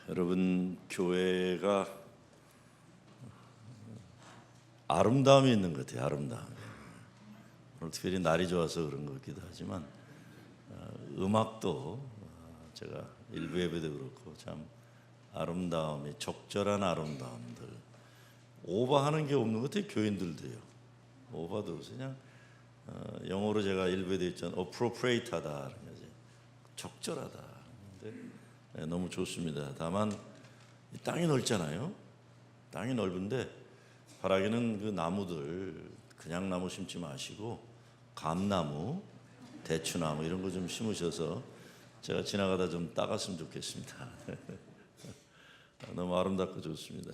여러분, 교회가 아름다움이 있는 것 같아요. 아름다움. 오늘 특별히 날이 좋아서 그런 것 같기도 하지만 음악도 제가 일부 예배도 그렇고 참 아름다움이, 적절한 아름다움들, 오버하는 게 없는 것 같아요. 교인들도요. 오버도 그냥 영어로 제가 일부에 되어 있잖아요. appropriate하다 그런 거지. 적절하다. 근데 너무 좋습니다. 다만 이 땅이 넓잖아요. 땅이 넓은데 바라기는 그 나무들 그냥 나무 심지 마시고 감나무, 대추나무 이런 거 좀 심으셔서 제가 지나가다 좀 따갔으면 좋겠습니다. 너무 아름답고 좋습니다.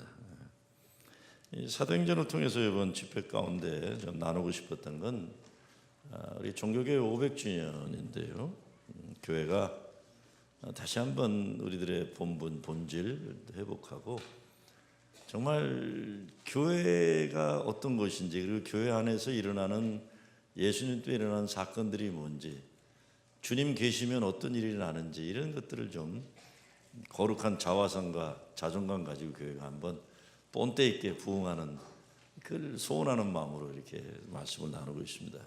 이 사도행전을 통해서 이번 집회 가운데 좀 나누고 싶었던 건 우리 종교교회 500주년인데요. 교회가 다시 한번 우리들의 본분, 본질 회복하고 정말 교회가 어떤 것인지, 그리고 교회 안에서 일어나는 예수님 때 일어나는 사건들이 뭔지, 주님 계시면 어떤 일이 나는지 이런 것들을 좀 거룩한 자화상과 자존감 가지고 교회가 한번 본때 있게 부응하는, 그걸 소원하는 마음으로 이렇게 말씀을 나누고 있습니다.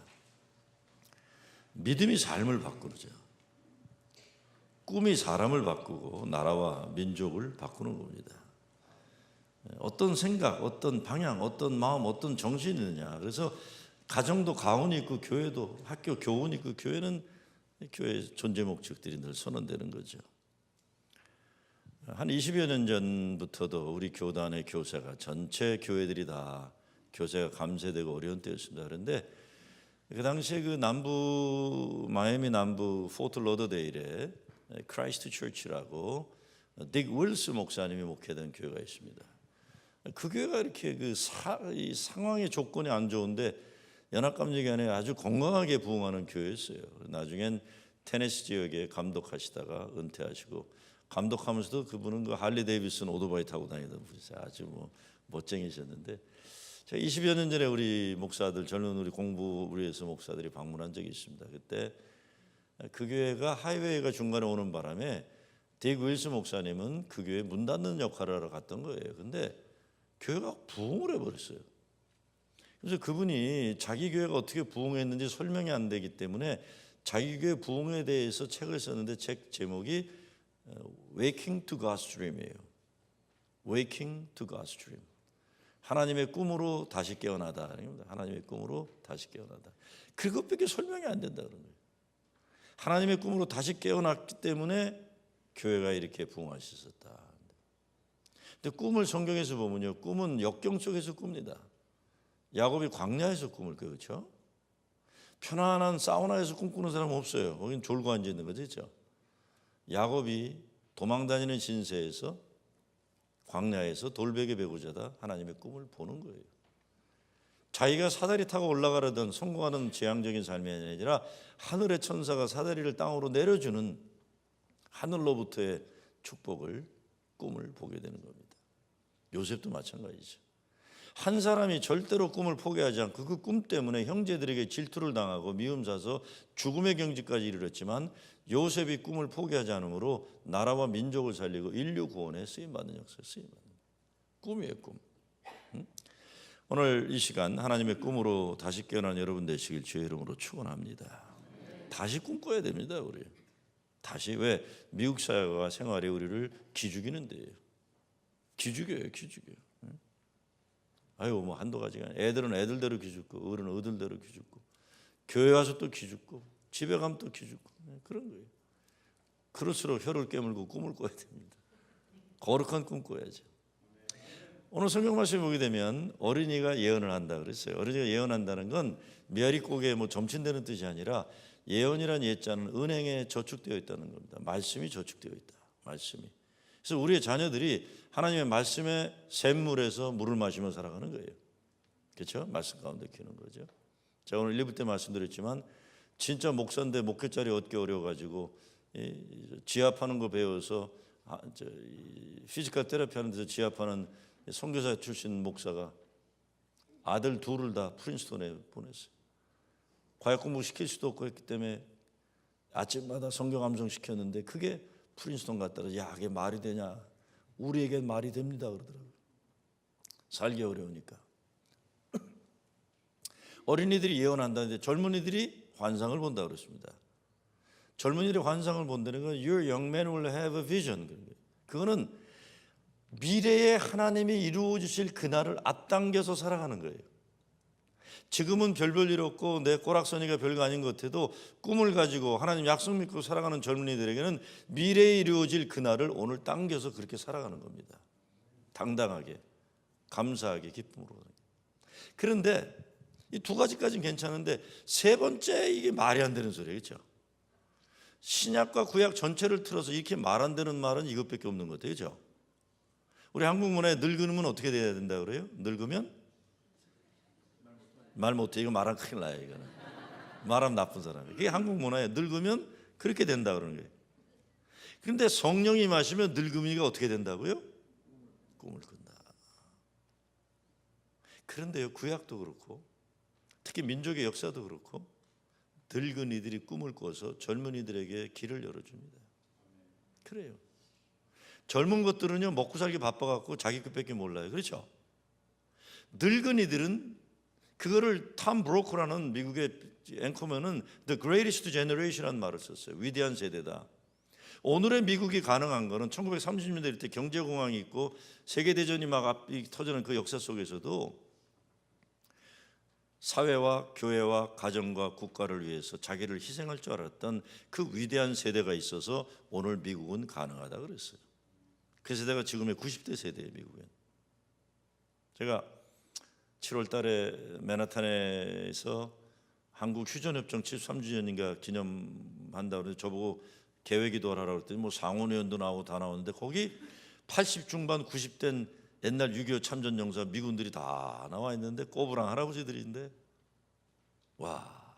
믿음이 삶을 바꾸죠. 꿈이 사람을 바꾸고 나라와 민족을 바꾸는 겁니다. 어떤 생각, 어떤 방향, 어떤 마음, 어떤 정신이 있느냐. 그래서 가정도 가운이 있고 교회도 학교 교훈이 있고, 교회는 교회의 존재 목적들이 늘 선언되는 거죠. 한 20여 년 전부터도 우리 교단의 교세가, 전체 교회들이 다 교세가 감쇄되고 어려운 때였습니다. 그런데 그 당시에 그 남부, 마이애미 남부 포트 로더데일에 크라이스트 처치라고 딕 윌스 목사님이 목회된 교회가 있습니다. 그 교회가 이렇게 이 상황의 조건이 안 좋은데 연합감리기간에 아주 건강하게 부흥하는 교회였어요. 나중엔 테네시 지역에 감독하시다가 은퇴하시고, 감독하면서도 그분은 그 할리 데이비슨 오토바이 타고 다니던 분이세요. 아주 멋쟁이셨는데, 제가 20여 년 전에 우리 목사들, 젊은 우리 공부위에서 목사들이 방문한 적이 있습니다. 그때 그 교회가 하이웨이가 중간에 오는 바람에 딕 윌스 목사님은 그 교회 문 닫는 역할을 하러 갔던 거예요. 근데 교회가 부흥을 해버렸어요. 그래서 그분이 자기 교회가 어떻게 부흥했는지 설명이 안 되기 때문에 자기 교회 부흥에 대해서 책을 썼는데, 책 제목이 Waking to God's Dream이에요. Waking to God's Dream. 하나님의 꿈으로 다시 깨어나다. 하나님의 꿈으로 다시 깨어나다. 그것밖에 설명이 안 된다 그런 거예요. 하나님의 꿈으로 다시 깨어났기 때문에 교회가 이렇게 부흥할 수 있었다. 근데 꿈을 성경에서 보면요, 꿈은 역경 속에서 꿉니다. 야곱이 광야에서 꿈을 꿔요, 그렇죠? 편안한 사우나에서 꿈꾸는 사람 없어요. 거긴 졸고 앉아 있는 거죠, 그렇죠? 야곱이 도망다니는 신세에서, 광야에서 돌베개 베고 자다 하나님의 꿈을 보는 거예요. 자기가 사다리 타고 올라가려던 성공하는 재앙적인 삶이 아니라 하늘의 천사가 사다리를 땅으로 내려주는 하늘로부터의 축복을, 꿈을 보게 되는 겁니다. 요셉도 마찬가지죠. 한 사람이 절대로 꿈을 포기하지 않고 그 꿈 때문에 형제들에게 질투를 당하고 미움 사서 죽음의 경지까지 이르렀지만, 요셉이 꿈을 포기하지 않으므로 나라와 민족을 살리고 인류 구원에 쓰임받는 역사에 쓰임받는 꿈이에요, 꿈. 오늘 이 시간 하나님의 꿈으로 다시 깨어난 여러분 되시길 주의 이름으로 축원합니다. 다시 꿈꿔야 됩니다, 우리. 다시. 왜? 미국 사회와 생활이 우리를 기죽이는데요. 기죽여요, 기죽여요. 아유, 한두 가지가 아니라 애들은 애들대로 기죽고, 어른은 어들대로 기죽고, 교회 와서 또 기죽고, 집에 가면 또 기죽고, 그런 거예요. 그럴수록 혀를 깨물고 꿈을 꿔야 됩니다. 거룩한 꿈 꿔야죠. 오늘 성경 말씀 보게 되면 어린이가 예언을 한다 그랬어요. 어린이가 예언한다는 건 메아리고기에 점친다는 뜻이 아니라, 예언이란 예자는 은행에 저축되어 있다는 겁니다. 말씀이 저축되어 있다. 말씀이. 그래서 우리의 자녀들이 하나님의 말씀의 샘물에서 물을 마시며 살아가는 거예요. 그렇죠? 말씀 가운데 키우는 거죠. 제가 오늘 1부 때 말씀드렸지만, 진짜 목사인데 목회자리 얻기 어려워가지고 지압하는 거 배워서 피지컬 테라피 하는 데서 지압하는 선교사 출신 목사가 아들 둘을 다 프린스턴에 보냈어요. 과학 공부 시킬 수도 없고 했기 때문에 아침마다 성경 암송 시켰는데, 그게 프린스턴 갔다가, 야, 그게 말이 되냐? 우리에겐 말이 됩니다 그러더라고요. 살기 어려우니까. 어린이들이 예언한다는데 젊은이들이 환상을 본다 그랬습니다. 젊은이들이 환상을 본다는 건 Your young men will have a vision. 그거는 미래에 하나님이 이루어 주실 그날을 앞당겨서 살아가는 거예요. 지금은 별별 일 없고 내 꼬락서니가 별거 아닌 것 같아도 꿈을 가지고 하나님 약속 믿고 살아가는 젊은이들에게는 미래에 이루어질 그날을 오늘 당겨서 그렇게 살아가는 겁니다. 당당하게, 감사하게, 기쁨으로. 그런데 이 두 가지까지는 괜찮은데 세 번째 이게 말이 안 되는 소리예요. 그렇죠? 신약과 구약 전체를 틀어서 이렇게 말 안 되는 말은 이것밖에 없는 것 같아요. 그렇죠? 우리 한국 문화에 늙으면 어떻게 돼야 된다 그래요? 늙으면 말 못해. 이거 말하면 큰일 나요. 이거는 말하면 나쁜 사람이에요. 그게 한국 문화에 늙으면 그렇게 된다 그러는 거예요. 그런데 성령이 마시면 늙음이가 어떻게 된다고요? 꿈을 꾼다. 그런데요, 구약도 그렇고 특히 민족의 역사도 그렇고 늙은이들이 꿈을 꿔서 젊은이들에게 길을 열어줍니다. 그래요. 젊은 것들은요 먹고 살기 바빠갖고 자기 것밖에 몰라요. 그렇죠? 늙은이들은 그거를 탐 브로커라는 미국의 앵커맨은 The Greatest Generation이라는 말을 썼어요. 위대한 세대다. 오늘의 미국이 가능한 거는 1930년대 때 경제공황이 있고 세계대전이 막 앞이 터지는 그 역사 속에서도 사회와 교회와 가정과 국가를 위해서 자기를 희생할 줄 알았던 그 위대한 세대가 있어서 오늘 미국은 가능하다 그랬어요. 그 세대가 지금의 90대 세대예요. 미국은. 제가 7월 달에 맨하탄에서 한국 휴전협정 73주년인가 기념한다고 그래서 저보고 개회기도 하라고 그랬더니 뭐 상원의원도 나오고 다 나오는데 거기 80 중반 90된 옛날 6.25 참전 용사 미군들이 다 나와 있는데 꼬부랑 할아버지들인데 와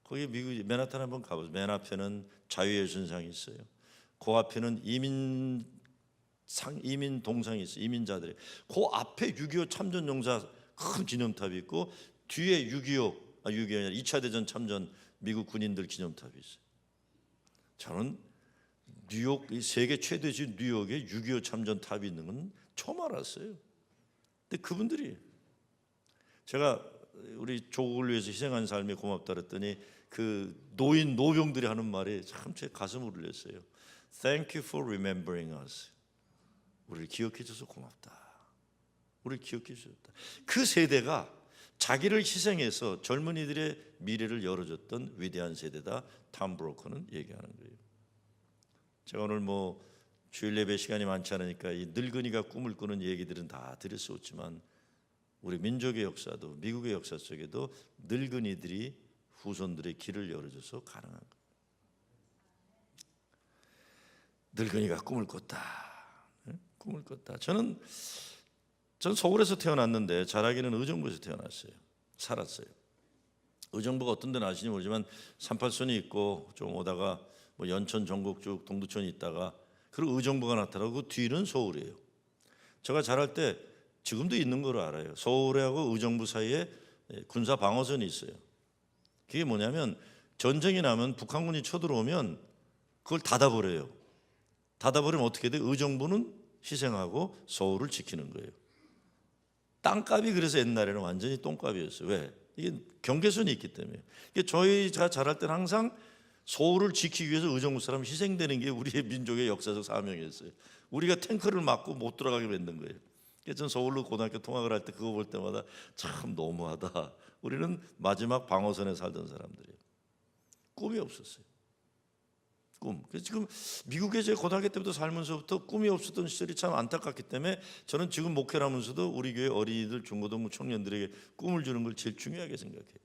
거기 미국 맨하탄 한번 가보세요. 맨 앞에는 자유의 전상이 있어요. 그 앞에는 이민 동상이 있어요. 이민자들이 그 앞에 6.25 참전 용사 큰 기념탑이 있고 뒤에 6.25 아니라 2차 대전 참전 미국 군인들 기념탑이 있어요. 저는 뉴욕 세계 최대지 뉴욕에 6.25 참전 탑이 있는 건 처음 알았어요. 근데 그분들이 제가 우리 조국을 위해서 희생한 삶에 고맙다 그랬더니 그 노병들이 하는 말이 참 제 가슴을 울렸어요. Thank you for remembering us. 우리를 기억해 줘서 고맙다. 우리를 기억해 주셨다. 그 세대가 자기를 희생해서 젊은이들의 미래를 열어줬던 위대한 세대다. 탐 브로커는 얘기하는 거예요. 제가 오늘 뭐 주일 예배 시간이 많지 않으니까 이 늙은이가 꿈을 꾸는 얘기들은 다 드릴 수 없지만 우리 민족의 역사도 미국의 역사 속에도 늙은이들이 후손들의 길을 열어줘서 가능한 거예요. 늙은이가 꿈을 꿨다. 꿈을 꿨다. 전 서울에서 태어났는데 자라기는 의정부에서 태어났어요. 살았어요. 의정부가 어떤 데는 아시는지 모르지만 38선이 있고 좀 오다가 뭐 연천, 전곡, 동두천이 있다가 그리고 의정부가 나타나고 그 뒤는 서울이에요. 제가 자랄 때 지금도 있는 걸 알아요. 서울하고 의정부 사이에 군사 방어선이 있어요. 그게 뭐냐면 전쟁이 나면 북한군이 쳐들어오면 그걸 닫아버려요. 닫아버리면 어떻게 돼? 의정부는 희생하고 서울을 지키는 거예요. 땅값이 그래서 옛날에는 완전히 똥값이었어요. 왜? 이게 경계선이 있기 때문에. 저희가 자랄 때는 항상 서울을 지키기 위해서 의정부 사람 희생되는 게 우리의 민족의 역사적 사명이었어요. 우리가 탱크를 막고 못 들어가게 만든 거예요. 그래서 전 서울로 고등학교 통학을 할 때 그거 볼 때마다 참 너무하다. 우리는 마지막 방어선에 살던 사람들이에요. 꿈이 없었어요. 꿈. 그래서 지금 미국에 제 고등학교 때부터 살면서부터 꿈이 없었던 시절이 참 안타깝기 때문에 저는 지금 목회를 하면서도 우리 교회 어린이들, 중고등부 청년들에게 꿈을 주는 걸 제일 중요하게 생각해요.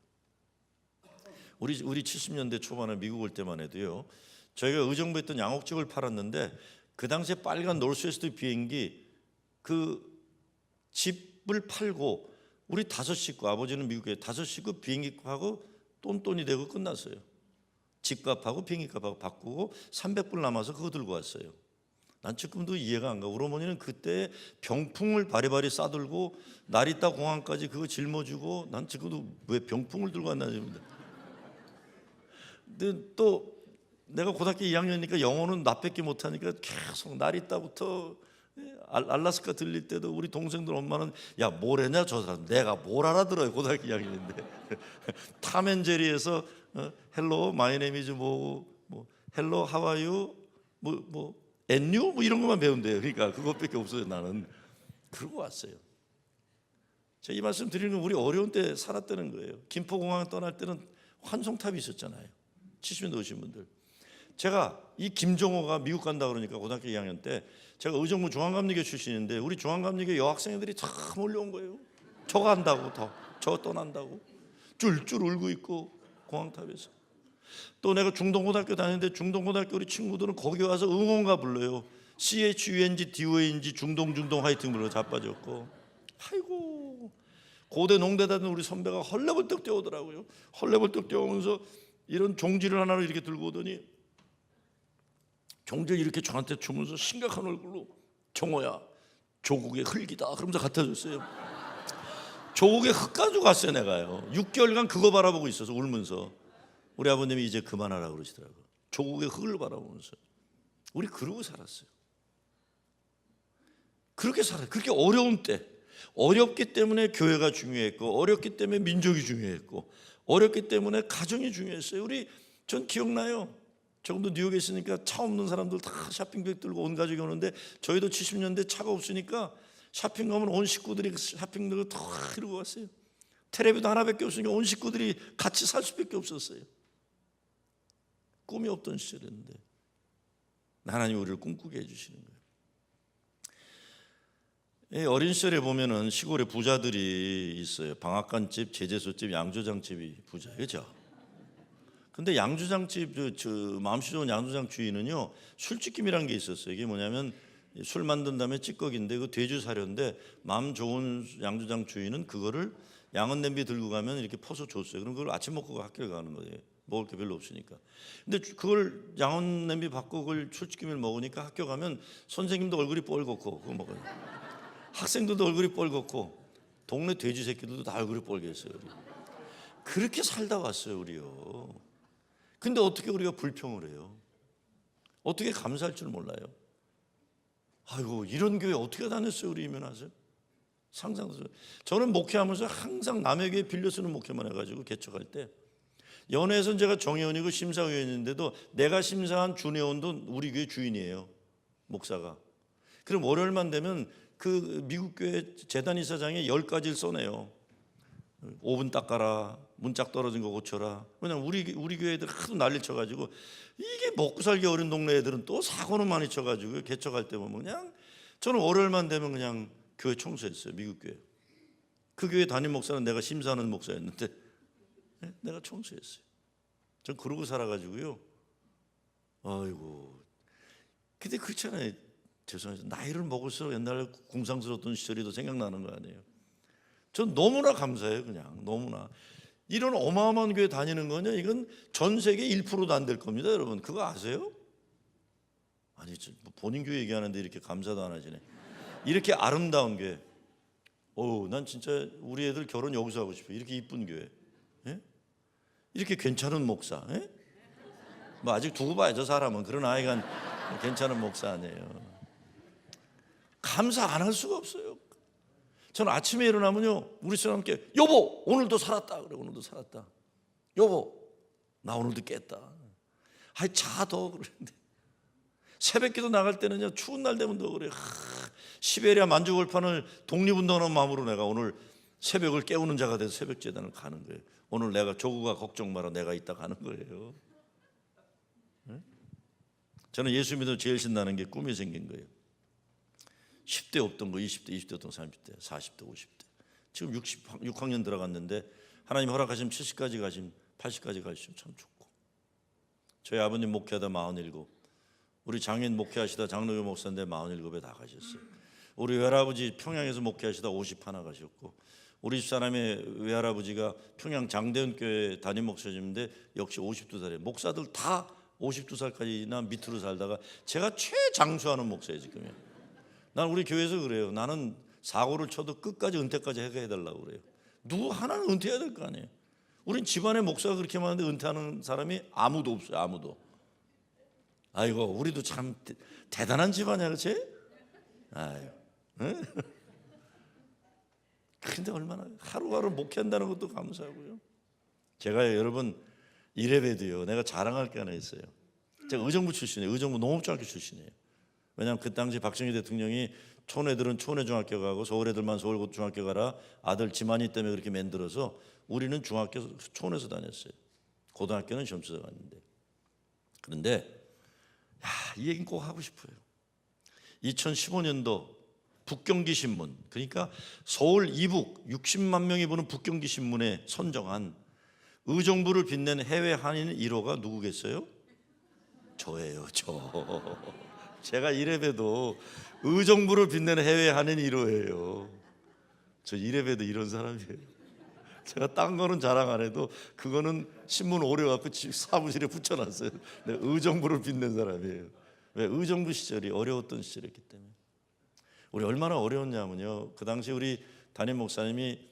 우리 70년대 초반에 미국 올 때만 해도요. 저희가 의정부에 있던 양옥집을 팔았는데 그 당시에 빨간 노스웨스트 비행기 그 집을 팔고 우리 5식구 아버지는 미국에 5식구 비행기값하고 똔똔이 되고 끝났어요. 집값하고 비행기값하고 바꾸고 300불 남아서 그거 들고 왔어요. 난 지금도 이해가 안 가. 우리 어머니는 그때 병풍을 바리바리 싸들고 나리타 공항까지 그거 짊어지고 난 지금도 왜 병풍을 들고 왔나 싶습니다. 근데 또 내가 고등학교 2학년이니까 영어는 나밖에 못하니까 계속 나리따부터 알라스카 들릴 때도 우리 동생들 엄마는 야 뭐래냐 저 사람, 내가 뭘 알아들어요 고등학교 2학년인데. 탐앤제리에서 헬로 마이 네임 이즈 뭐 헬로 하와유 뭐 앤유 뭐 이런 것만 배운대요. 그러니까 그것밖에 없어요. 나는 그러고 왔어요. 제가 이 말씀 드리는 건 우리 어려운 때 살았다는 거예요. 김포공항 떠날 때는 환송탑이 있었잖아요. 70년대 오신 분들. 제가 이 김종호가 미국 간다 그러니까 고등학교 2학년 때 제가 의정부 중앙감리교 출신인데 우리 중앙감리교 여학생들이 다 몰려온 거예요. 저 간다고, 저 떠난다고 쫄쫄 울고 있고 공항탑에서. 또 내가 중동고등학교 다니는데 중동고등학교 우리 친구들은 거기 와서 응원가 불러요. CHUNG DONG 중동 하이팅 불러 자빠졌고. 아이고, 고대 농대 다니는 우리 선배가 헐레벌떡 뛰어오더라고요. 헐레벌떡 뛰어오면서 이런 종지를 하나를 이렇게 들고 오더니 종지를 이렇게 저한테 주면서 심각한 얼굴로 정호야 조국의 흙이다 그러면서 갖다 줬어요. 조국의 흙 가지고 갔어요. 내가요 6개월간 그거 바라보고 있어서 울면서 우리 아버님이 이제 그만하라고 그러시더라고요. 조국의 흙을 바라보면서. 우리 그러고 살았어요. 그렇게 살아요. 그렇게 어려운 때, 어렵기 때문에 교회가 중요했고, 어렵기 때문에 민족이 중요했고, 어렵기 때문에 가정이 중요했어요. 전 기억나요. 조금도 뉴욕에 있으니까 차 없는 사람들 다 샤핑백 들고 온 가족이 오는데 저희도 70년대 차가 없으니까 샤핑 가면 온 식구들이 샤핑 들고 다 이러고 왔어요. 텔레비도 하나밖에 없으니까 온 식구들이 같이 살 수밖에 없었어요. 꿈이 없던 시절이었는데 하나님 우리를 꿈꾸게 해주시는 거예요. 어린 시절에 보면은 시골에 부자들이 있어요. 방앗간집, 제재소집, 양조장집이 부자예요. 그렇죠? 근데 양조장집 마음씨 좋은 양조장 주인은요 술찌김이라는 게 있었어요. 이게 뭐냐면 술 만든 다음에 찌꺼기인데 그 돼지 사료인데 마음 좋은 양조장 주인은 그거를 양은 냄비 들고 가면 이렇게 퍼서 줬어요. 그럼 그걸 아침 먹고 학교에 가는 거예요. 먹을 게 별로 없으니까. 근데 그걸 양은 냄비 받고 그걸 술찌김을 먹으니까 학교 가면 선생님도 얼굴이 뻘겋고 그거 먹어요. 학생들도 얼굴이 뻘겋고 동네 돼지 새끼들도 다 얼굴이 뻘겋어요. 그렇게 살다 왔어요 우리요. 근데 어떻게 우리가 불평을 해요? 어떻게 감사할 줄 몰라요? 아이고 이런 교회 어떻게 다녔어요 우리 이면하세요? 상상도. 저는 목회하면서 항상 남의 교회 빌려 쓰는 목회만 해가지고 개척할 때 연회에서는 제가 정회원이고 심사위원인데도 내가 심사한 준회원도 우리 교회 주인이에요. 목사가. 그럼 월요일만 되면 그 미국 교회 재단 이사장이 10가지를 써내요. 오븐 닦아라, 문짝 떨어진 거 고쳐라. 왜냐면 우리 교회 애들 하도 난리 쳐가지고 이게 먹고 살기 어려운 동네 애들은 또 사고는 많이 쳐가지고 개척할 때 보면 그냥 저는 월요일만 되면 그냥 교회 청소했어요. 미국 교회. 그 교회 담임 목사는 내가 심사하는 목사였는데 내가 청소했어요. 전 그러고 살아가지고요. 아이고. 근데 그렇잖아요. 죄송해요. 나이를 먹을수록 옛날에 궁상스러웠던 시절이 더 생각나는 거 아니에요. 전 너무나 감사해요. 그냥 너무나. 이런 어마어마한 교회 다니는 거냐 이건 전 세계 1%도 안 될 겁니다. 여러분 그거 아세요? 아니 본인 교회 얘기하는데 이렇게 감사도 안 하시네. 이렇게 아름다운 교회. 난 진짜 우리 애들 결혼 여기서 하고 싶어요. 이렇게 이쁜 교회. 예? 이렇게 괜찮은 목사. 예? 뭐 아직 두고 봐야죠 사람은. 그런 아이가 괜찮은 목사 아니에요. 감사 안 할 수가 없어요. 저는 아침에 일어나면요 우리 사람께 여보 오늘도 살았다 그래. 오늘도 살았다. 여보 나 오늘도 깼다. 아이 자 더 그러는데 새벽기도 나갈 때는요 추운 날 되면 더 그래. 시베리아 만주골판을 독립운동하는 마음으로 내가 오늘 새벽을 깨우는 자가 돼서 새벽재단을 가는 거예요. 오늘 내가 조국아 걱정 마라 내가 있다 가는 거예요. 네? 저는 예수 믿어 제일 신나는 게 꿈이 생긴 거예요. 10대 없던 거 20대, 20대 없던 30대, 40대, 50대. 지금 6학년 들어갔는데 하나님 허락하시면 70까지 가시면 80까지 가시면 참 좋고. 저희 아버님 목회하다 47, 우리 장인 목회하시다 장로교 목사인데 47에 다 가셨어요. 우리 외할아버지 평양에서 목회하시다 51 가셨고, 우리 집사람의 외할아버지가 평양 장대원교회 담임 목사님인데 역시 52살이에요. 목사들 다 52살까지나 밑으로 살다가 제가 최장수하는 목사예요 지금요. 난 우리 교회에서 그래요. 나는 사고를 쳐도 끝까지 은퇴까지 해달라고 그래요. 누구 하나는 은퇴해야 될 거 아니에요. 우린 집안에 목사가 그렇게 많은데 은퇴하는 사람이 아무도 없어요. 아무도. 아이고 우리도 참 대단한 집안이야, 그렇지? 아유, 응? 근데 얼마나 하루하루 목회한다는 것도 감사하고요. 제가 여러분 이래봬도요, 내가 자랑할 게 하나 있어요. 제가 의정부 출신이에요. 의정부 농업중학교 출신이에요. 왜냐하면 그 당시 박정희 대통령이 촌애들은 촌애중학교 가고 서울애들만 서울중학교 가라, 아들 지만이 때문에 그렇게 만들어서 우리는 중학교 촌에서 다녔어요. 고등학교는 점수서 갔는데. 그런데 이 얘기는 꼭 하고 싶어요. 2015년도 북경기신문, 그러니까 서울 이북 60만 명이 보는 북경기신문에 선정한 의정부를 빛낸 해외 한인 1호가 누구겠어요? 저예요, 저. 제가 이래봬도 의정부를 빛내는 해외 한인 1호예요. 저 이래봬도 이런 사람이에요. 제가 딴 거는 자랑 안 해도 그거는 신문 오려갖고 사무실에 붙여놨어요. 내가 의정부를 빛낸 사람이에요. 왜? 의정부 시절이 어려웠던 시절이었기 때문에. 우리 얼마나 어려웠냐면요, 그 당시 우리 담임 목사님이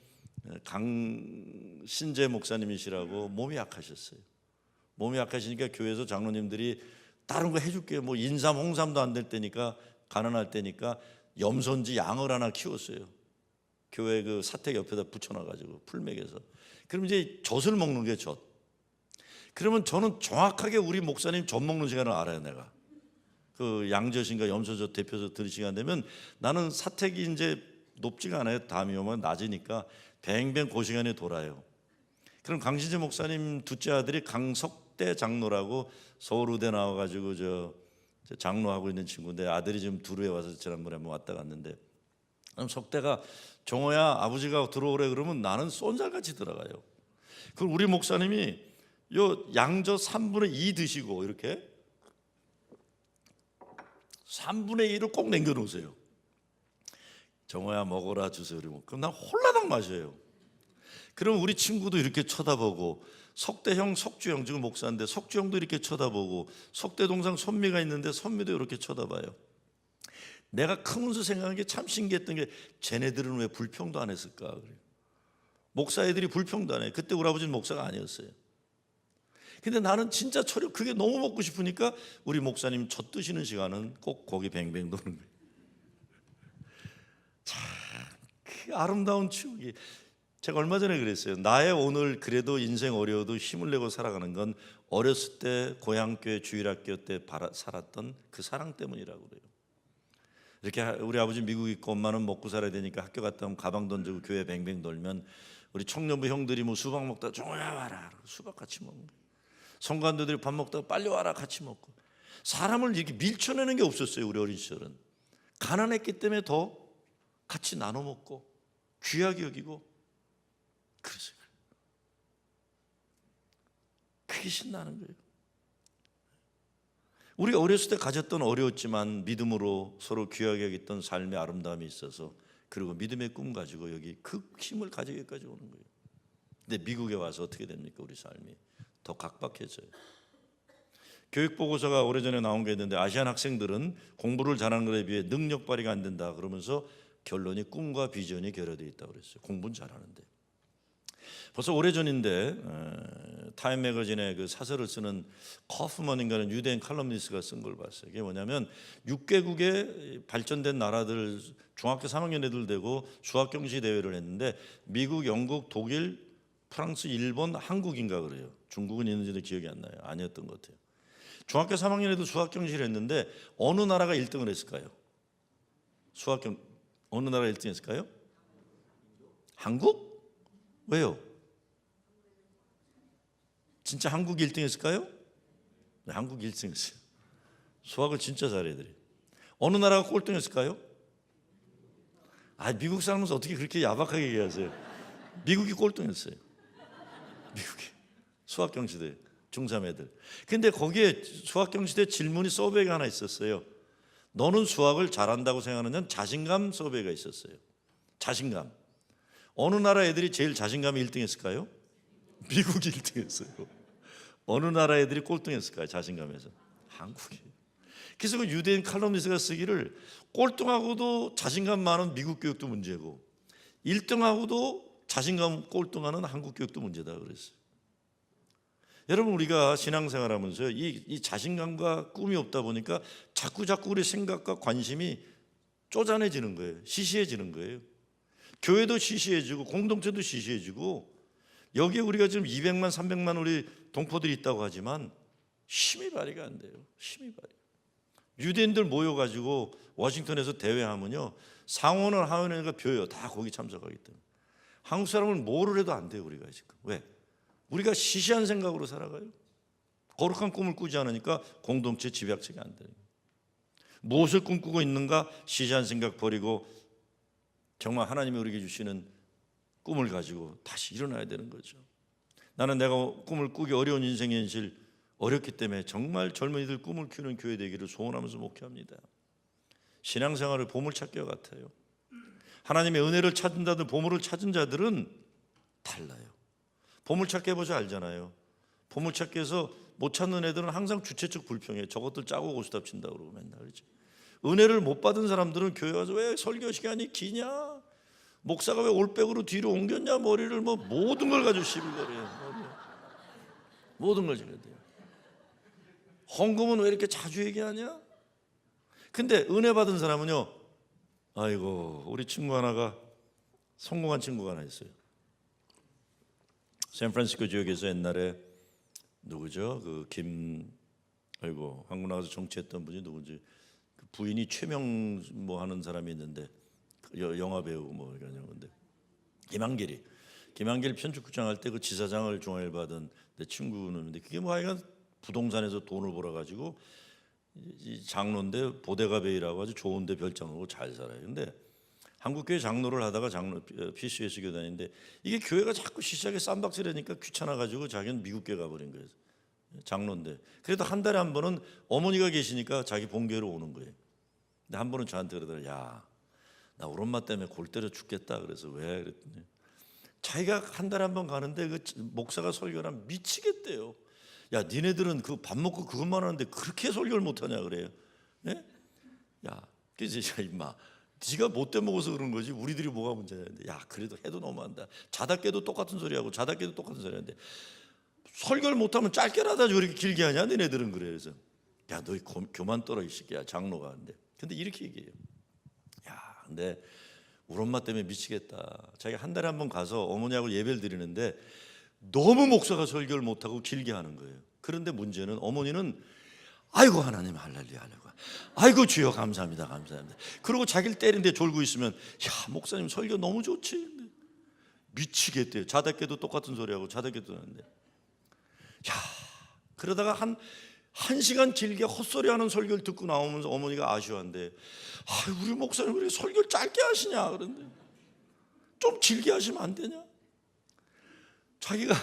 강신재 목사님이시라고 몸이 약하셨어요. 몸이 약하시니까 교회에서 장로님들이 다른 거 해줄게요, 뭐 인삼 홍삼도 안 될 때니까, 가난할 때니까 염소인지 양을 하나 키웠어요. 교회 그 사택 옆에다 붙여놔가지고 풀맥에서. 그럼 이제 젖을 먹는 게 젖. 그러면 저는 정확하게 우리 목사님 젖 먹는 시간을 알아요. 내가 그 양젖인가 염소젖 데펴서 들을 시간 되면 나는 사택이 이제 높지가 않아요. 담이 오면 낮으니까 뱅뱅 그 시간에 돌아요. 그럼 강신재 목사님 둘째 아들이 강석대 장로라고 서울의대 나와가지고 저 장로하고 있는 친구인데, 아들이 지금 두루에 와서 지난번에 한번 왔다 갔는데, 그럼 석대가 종호야 아버지가 들어오래 그러면 나는 쏜살같이 들어가요. 그럼 우리 목사님이 요 양젓 3분의 2 드시고 이렇게 3분의 2를 꼭 남겨놓으세요. 정호야 먹어라 주세요. 그럼 난 홀라당 마셔요. 그럼 우리 친구도 이렇게 쳐다보고, 석대형 석주형 지금 목사인데 석주형도 이렇게 쳐다보고, 석대 동상 선미가 있는데 선미도 이렇게 쳐다봐요. 내가 크면서 생각한 게 참 신기했던 게, 쟤네들은 왜 불평도 안 했을까 그래요. 목사 애들이 불평도 안 해요. 그때 우리 아버지는 목사가 아니었어요. 근데 나는 진짜 그게 너무 먹고 싶으니까 우리 목사님 젖 드시는 시간은 꼭 거기 뱅뱅 도는 거예요. 참 그 아름다운 추억이. 제가 얼마 전에 그랬어요. 나의 오늘 그래도 인생 어려워도 힘을 내고 살아가는 건 어렸을 때 고향교회 주일학교 때 살았던 그 사랑 때문이라고 그래요. 이렇게 우리 아버지 미국 있고 엄마는 먹고 살아야 되니까 학교 갔다 오면 가방 던지고 교회 뱅뱅 돌면 우리 청년부 형들이 뭐 수박 먹다가 종호야 와라, 수박 같이 먹는 거예요. 성관도들이 밥 먹다가 빨리 와라, 같이 먹고. 사람을 이렇게 밀쳐내는 게 없었어요. 우리 어린 시절은 가난했기 때문에 더 같이 나눠 먹고 귀하게 여기고 그랬어요. 그게 신나는 거예요. 우리가 어렸을 때 가졌던 어려웠지만 믿음으로 서로 귀하게 여겼던 삶의 아름다움이 있어서, 그리고 믿음의 꿈 가지고 여기 그 힘을 가지기까지 오는 거예요. 근데 미국에 와서 어떻게 됩니까? 우리 삶이 더 각박해져요. 교육보고서가 오래전에 나온 게 있는데, 아시안 학생들은 공부를 잘하는 것에 비해 능력 발휘가 안 된다 그러면서 결론이 꿈과 비전이 결여되어 있다고 그랬어요. 공부는 잘하는데. 벌써 오래전인데 타임 매거진에 그 사설을 쓰는 커프먼인가는 유대인 칼럼니스트가 쓴 걸 봤어요. 이게 뭐냐면 6개국의 발전된 나라들 중학교 3학년 애들 되고 수학경시 대회를 했는데, 미국, 영국, 독일, 프랑스, 일본, 한국인가 그래요. 중국은 있는지도 기억이 안 나요. 아니었던 것 같아요. 중학교 3학년 애들 수학경시를 했는데 어느 나라가 1등을 했을까요? 어느 나라가 1등 했을까요? 한국? 왜요? 진짜 한국이 1등 했을까요? 네, 한국이 1등 했어요. 수학을 진짜 잘해 애들이. 어느 나라가 꼴등 했을까요? 미국 사람은 어떻게 그렇게 야박하게 얘기하세요? 미국이 꼴등 했어요. 미국이 수학경시대 중3 애들. 근데 거기에 수학경시대 질문이 서베이가 하나 있었어요. 너는 수학을 잘한다고 생각하느냐? 자신감 서베이가 있었어요. 자신감. 어느 나라 애들이 제일 자신감이 1등 했을까요? 미국이 1등 했어요. 어느 나라 애들이 꼴등 했을까요? 자신감에서. 한국이. 그래서 그 유대인 칼럼니스트가 쓰기를, 꼴등하고도 자신감 많은 미국 교육도 문제고 1등하고도 자신감 꼴등하는 한국 교육도 문제다 그랬어요. 여러분, 우리가 신앙생활하면서 이 자신감과 꿈이 없다 보니까 자꾸 우리 생각과 관심이 쪼잔해지는 거예요. 시시해지는 거예요. 교회도 시시해지고 공동체도 시시해지고, 여기에 우리가 지금 200만 300만 우리 동포들이 있다고 하지만 힘이 발휘가 안 돼요. 힘이 발휘. 유대인들 모여가지고 워싱턴에서 대회하면요, 상원을 하원회가 벼요. 다 거기 참석하기 때문에. 한국 사람은 뭐를 해도 안 돼요. 우리가 지금. 왜? 우리가 시시한 생각으로 살아가요. 거룩한 꿈을 꾸지 않으니까 공동체 집약체가 안 돼요. 무엇을 꿈꾸고 있는가? 시시한 생각 버리고 정말 하나님이 우리에게 주시는 꿈을 가지고 다시 일어나야 되는 거죠. 나는 내가 꿈을 꾸기 어려운 인생의 현실, 어렵기 때문에 정말 젊은이들 꿈을 키우는 교회 되기를 소원하면서 목회합니다. 신앙생활을 보물찾기와 같아요. 하나님의 은혜를 찾은 자들, 보물을 찾은 자들은 달라요. 보물찾기 해보자 알잖아요. 보물찾기에서 못 찾는 애들은 항상 주체적 불평해. 저것들 짜고 고스톱 친다 그러고 맨날 그러죠. 은혜를 못 받은 사람들은 교회 와서 왜 설교 시간이 기냐, 목사가 왜 올백으로 뒤로 옮겼냐, 머리를 뭐 모든 걸 가지고 시비거려요. 모든 걸 지금 돼요. 헌금은 왜 이렇게 자주 얘기하냐? 근데 은혜 받은 사람은요, 아이고, 우리 친구 하나가, 성공한 친구가 하나 있어요. 샌프란시스코 지역에서 옛날에 누구죠? 한국 나가서 정치했던 분이 누군지, 그 부인이 최명 뭐 하는 사람이 있는데, 영화 배우 뭐 이런 건데, 김한길 편집국장 할 때 그 지사장을 중앙일 받은 내 친구는데, 그게 뭐 하여간 부동산에서 돈을 벌어가지고 이 장로인데 보데가베이라고 아주 좋은데 별장으로 잘 살아요. 근데 한국교회 장로를 하다가 PCS 교회 다니는데, 이게 교회가 자꾸 시작에 쌈박질하니까 귀찮아가지고 자기는 미국교회 가버린 거예요. 장로인데 그래도 한 달에 한 번은 어머니가 계시니까 자기 본교회로 오는 거예요. 근데 한 번은 저한테 그러더라고요. 야, 나 우리 엄마 때문에 골 때려 죽겠다. 그래서 왜? 그랬더니 자기가 한 달에 한 번 가는데 그 목사가 설교를 하면 미치겠대요. 야, 니네들은 그 밥 먹고 그것만 하는데 그렇게 설교를 못하냐 그래요. 네? 야, 그래서 임마, 네가 못돼 먹어서 그런 거지 우리들이 뭐가 문제냐. 야, 그래도 해도 너무한다. 자다 깨도 똑같은 소리하고 자다 깨도 똑같은 소리 하는데 설교를 못하면 짧게라도 왜 이렇게 길게 하냐 너네들은. 그래. 그래서 야, 너 교만 떨어 이 새끼야, 장로가. 근데 이렇게 얘기해요. 야, 근데 우리 엄마 때문에 미치겠다. 자기가 한 달에 한 번 가서 어머니하고 예배를 드리는데 너무 목사가 설교를 못하고 길게 하는 거예요. 그런데 문제는 어머니는 아이고 하나님 할렐루야 할렐루야, 아이고 주여 감사합니다 감사합니다. 그리고 자기를 때리는데 졸고 있으면 야, 목사님 설교 너무 좋지. 미치겠대요. 자다 깨도 똑같은 소리하고 자다 깨도 하는데. 야, 그러다가 한 시간 길게 헛소리하는 설교를 듣고 나오면서 어머니가 아쉬워한대. 아, 우리 목사님 왜 설교를 짧게 하시냐. 그런데 좀 길게 하시면 안 되냐. 자기가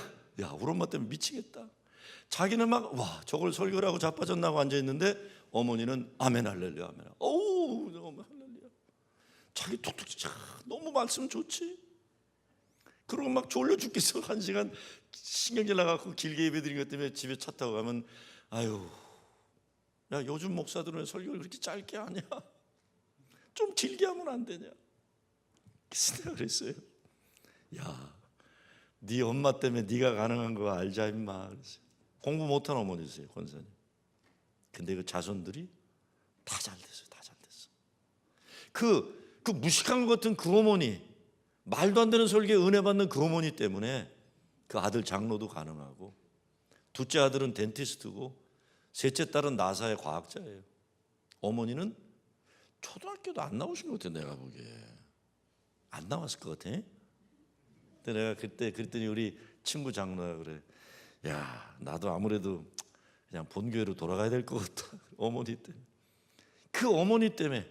야, 우리 엄마 때문에 미치겠다. 자기는 막 와, 저걸 설교라고 자빠졌나고 앉아 있는데 어머니는 아멘 할렐루야 아멘. 어우, 너무 할렐루야. 자기 툭툭 차, 너무 말씀 좋지. 그리고 막 졸려 죽겠어. 한 시간 신경질 나갖고 길게 예배드린 것 때문에 집에 차 타고 가면 아유, 야, 요즘 목사들은 설교를 그렇게 짧게 하냐? 좀 길게 하면 안 되냐? 그래서 그랬어요. 야, 네 엄마 때문에 네가 가능한 거 알자 임마. 공부 못한 어머니세요, 권사님. 근데 그 자손들이 다 잘 됐어요. 다 잘 됐어. 그 무식한 것 같은 그 어머니, 말도 안 되는 설교에 은혜 받는 그 어머니 때문에 그 아들 장로도 가능하고, 둘째 아들은 덴티스트고, 셋째 딸은 나사의 과학자예요. 어머니는 초등학교도 안 나오신 것 같아요. 내가 보기에 안 나왔을 것 같아. 근데 내가 그때 그랬더니 우리 친구 장로가 그래. 야, 나도 아무래도 그냥 본교회로 돌아가야 될 것 같다. 어머니 때문에. 그 어머니 때문에.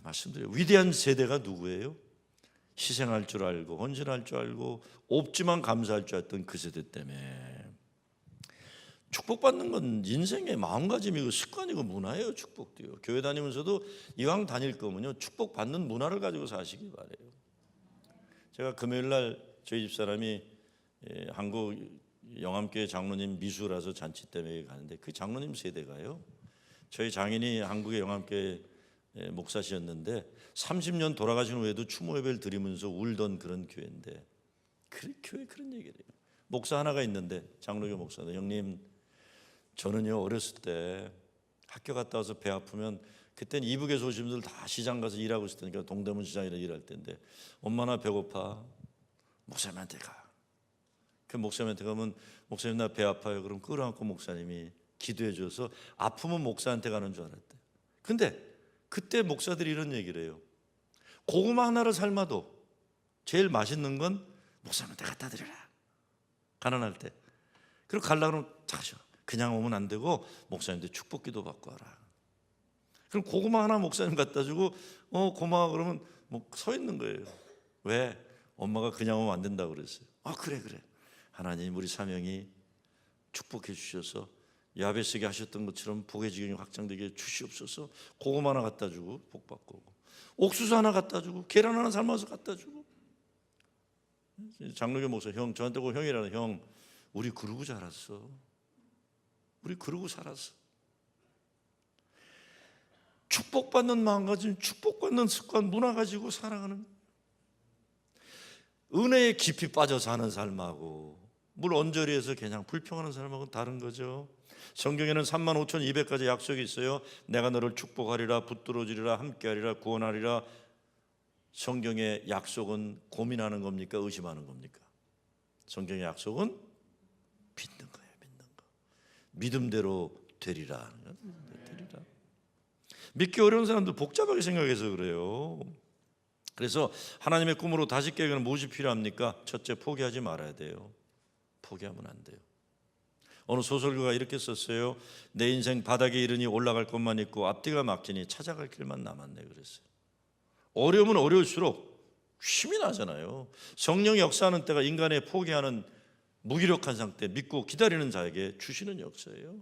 말씀드려요. 위대한 세대가 누구예요? 희생할 줄 알고 헌신할 줄 알고 없지만 감사할 줄 알았던 그 세대 때문에. 축복받는 건 인생의 마음가짐이고 습관이고 문화예요. 축복도요. 교회 다니면서도 이왕 다닐 거면요, 축복받는 문화를 가지고 사시기 바래요. 제가 금요일 날 저희 집사람이 한국 영암교회 장로님 미수라서 잔치 때문에 가는데, 그 장로님 세대가요, 저희 장인이 한국의 영암교회 목사시였는데 30년 돌아가신 후에도 추모 예배를 드리면서 울던 그런 교회인데, 그 교회 그런 얘기를 해요. 목사 하나가 있는데, 장로교 목사인데, 형님 저는요 어렸을 때 학교 갔다 와서 배 아프면, 그때는 이북에서 오신 분들 다 시장 가서 일하고 있을 때니까 동대문 시장에서 일할 때인데, 엄마 나 배고파, 목사님한테 가. 그 목사님한테 가면, 목사님 나 배 아파요. 그럼 끌어안고 목사님이 기도해 줘서 아프면 목사한테 가는 줄 알았대. 근데 그때 목사들이 이런 얘기를 해요. 고구마 하나를 삶아도 제일 맛있는 건 목사님한테 갖다 드려라, 가난할 때. 그리고 가려고 그러면 자셔, 그냥 오면 안 되고 목사님한테 축복기도 받고 와라. 그럼 고구마 하나 목사님 갖다 주고 고마워 그러면 뭐 서 있는 거예요. 왜? 엄마가 그냥 오면 안 된다고 그랬어요. 그래 하나님 우리 사명이 축복해 주셔서 야베스에게 하셨던 것처럼 복의 지경이 확장되게 주시옵소서. 고구마 하나 갖다 주고 복 받고 오고, 옥수수 하나 갖다 주고 계란 하나 삶아서 갖다 주고. 장로교 목사 형, 저한테 그 형이라는, 형 우리 그러고 자랐어. 우리 그러고 살았어. 축복받는 마음가짐, 축복받는 습관, 문화 가지고 살아가는, 은혜에 깊이 빠져 사는 삶하고 물 언저리에서 그냥 불평하는 삶하고는 다른 거죠. 성경에는 35,200가지 약속이 있어요. 내가 너를 축복하리라, 붙들어주리라, 함께하리라, 구원하리라. 성경의 약속은 고민하는 겁니까? 의심하는 겁니까? 성경의 약속은 믿는 거예요. 믿는 거. 믿음대로 되리라. 믿기 어려운 사람들 복잡하게 생각해서 그래요. 그래서 하나님의 꿈으로 다시 깨기는 무엇이 필요합니까? 첫째, 포기하지 말아야 돼요. 포기하면 안 돼요. 어느 소설가가 이렇게 썼어요. 내 인생 바닥에 이르니 올라갈 것만 있고 앞뒤가 막히니 찾아갈 길만 남았네 그랬어요. 어려우면 어려울수록 힘이 나잖아요. 성령이 역사하는 때가 인간의 포기하는 무기력한 상태, 믿고 기다리는 자에게 주시는 역사예요.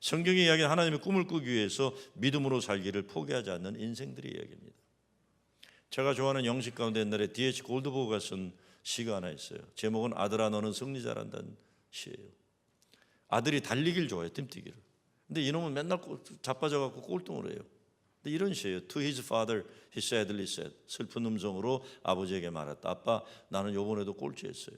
성경이 이야기하는 하나님의 꿈을 꾸기 위해서 믿음으로 살기를 포기하지 않는 인생들의 이야기입니다. 제가 좋아하는 영식 가운데 옛날에 D.H. 골드버그가 쓴 시가 하나 있어요. 제목은 아들아 너는 승리자란다는 시예요. 아들이 달리기를 좋아해요, 띠뛰기를. 근데 이놈은 맨날 자빠져갖고 꼴등을 해요. 근데 이런 시예요. To his father he sadly said. 슬픈 음성으로 아버지에게 말했다. 아빠 나는 요번에도 꼴찌했어요.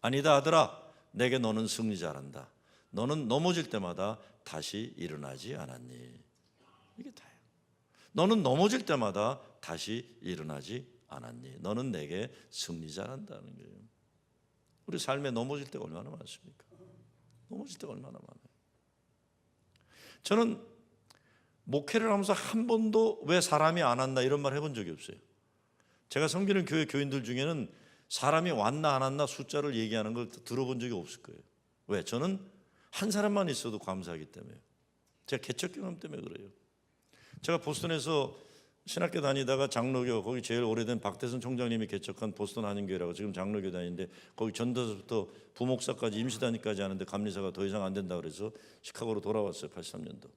아니다 아들아, 내게 너는 승리자란다. 너는 넘어질 때마다 다시 일어나지 않았니? 이게 다예요. 너는 넘어질 때마다 다시 일어나지 않았니? 너는 내게 승리자란다는 거예요. 우리 삶에 넘어질 때가 얼마나 많습니까? 넘어질 때가 얼마나 많아요. 저는 목회를 하면서 한 번도 왜 사람이 안 왔나 이런 말 해본 적이 없어요. 제가 섬기는 교회 교인들 중에는 사람이 왔나 안 왔나 숫자를 얘기하는 걸 들어본 적이 없을 거예요. 왜? 저는 한 사람만 있어도 감사하기 때문에. 제가 개척 경험 때문에 그래요. 제가 보스턴에서 신학교 다니다가 장로교, 거기 제일 오래된 박대선 총장님이 개척한 보스턴 한인교회라고 지금 장로교 다니는데, 거기 전도서부터 부목사까지 임시단위까지 하는데 감리사가 더 이상 안 된다 그래서 시카고로 돌아왔어요. 83년도.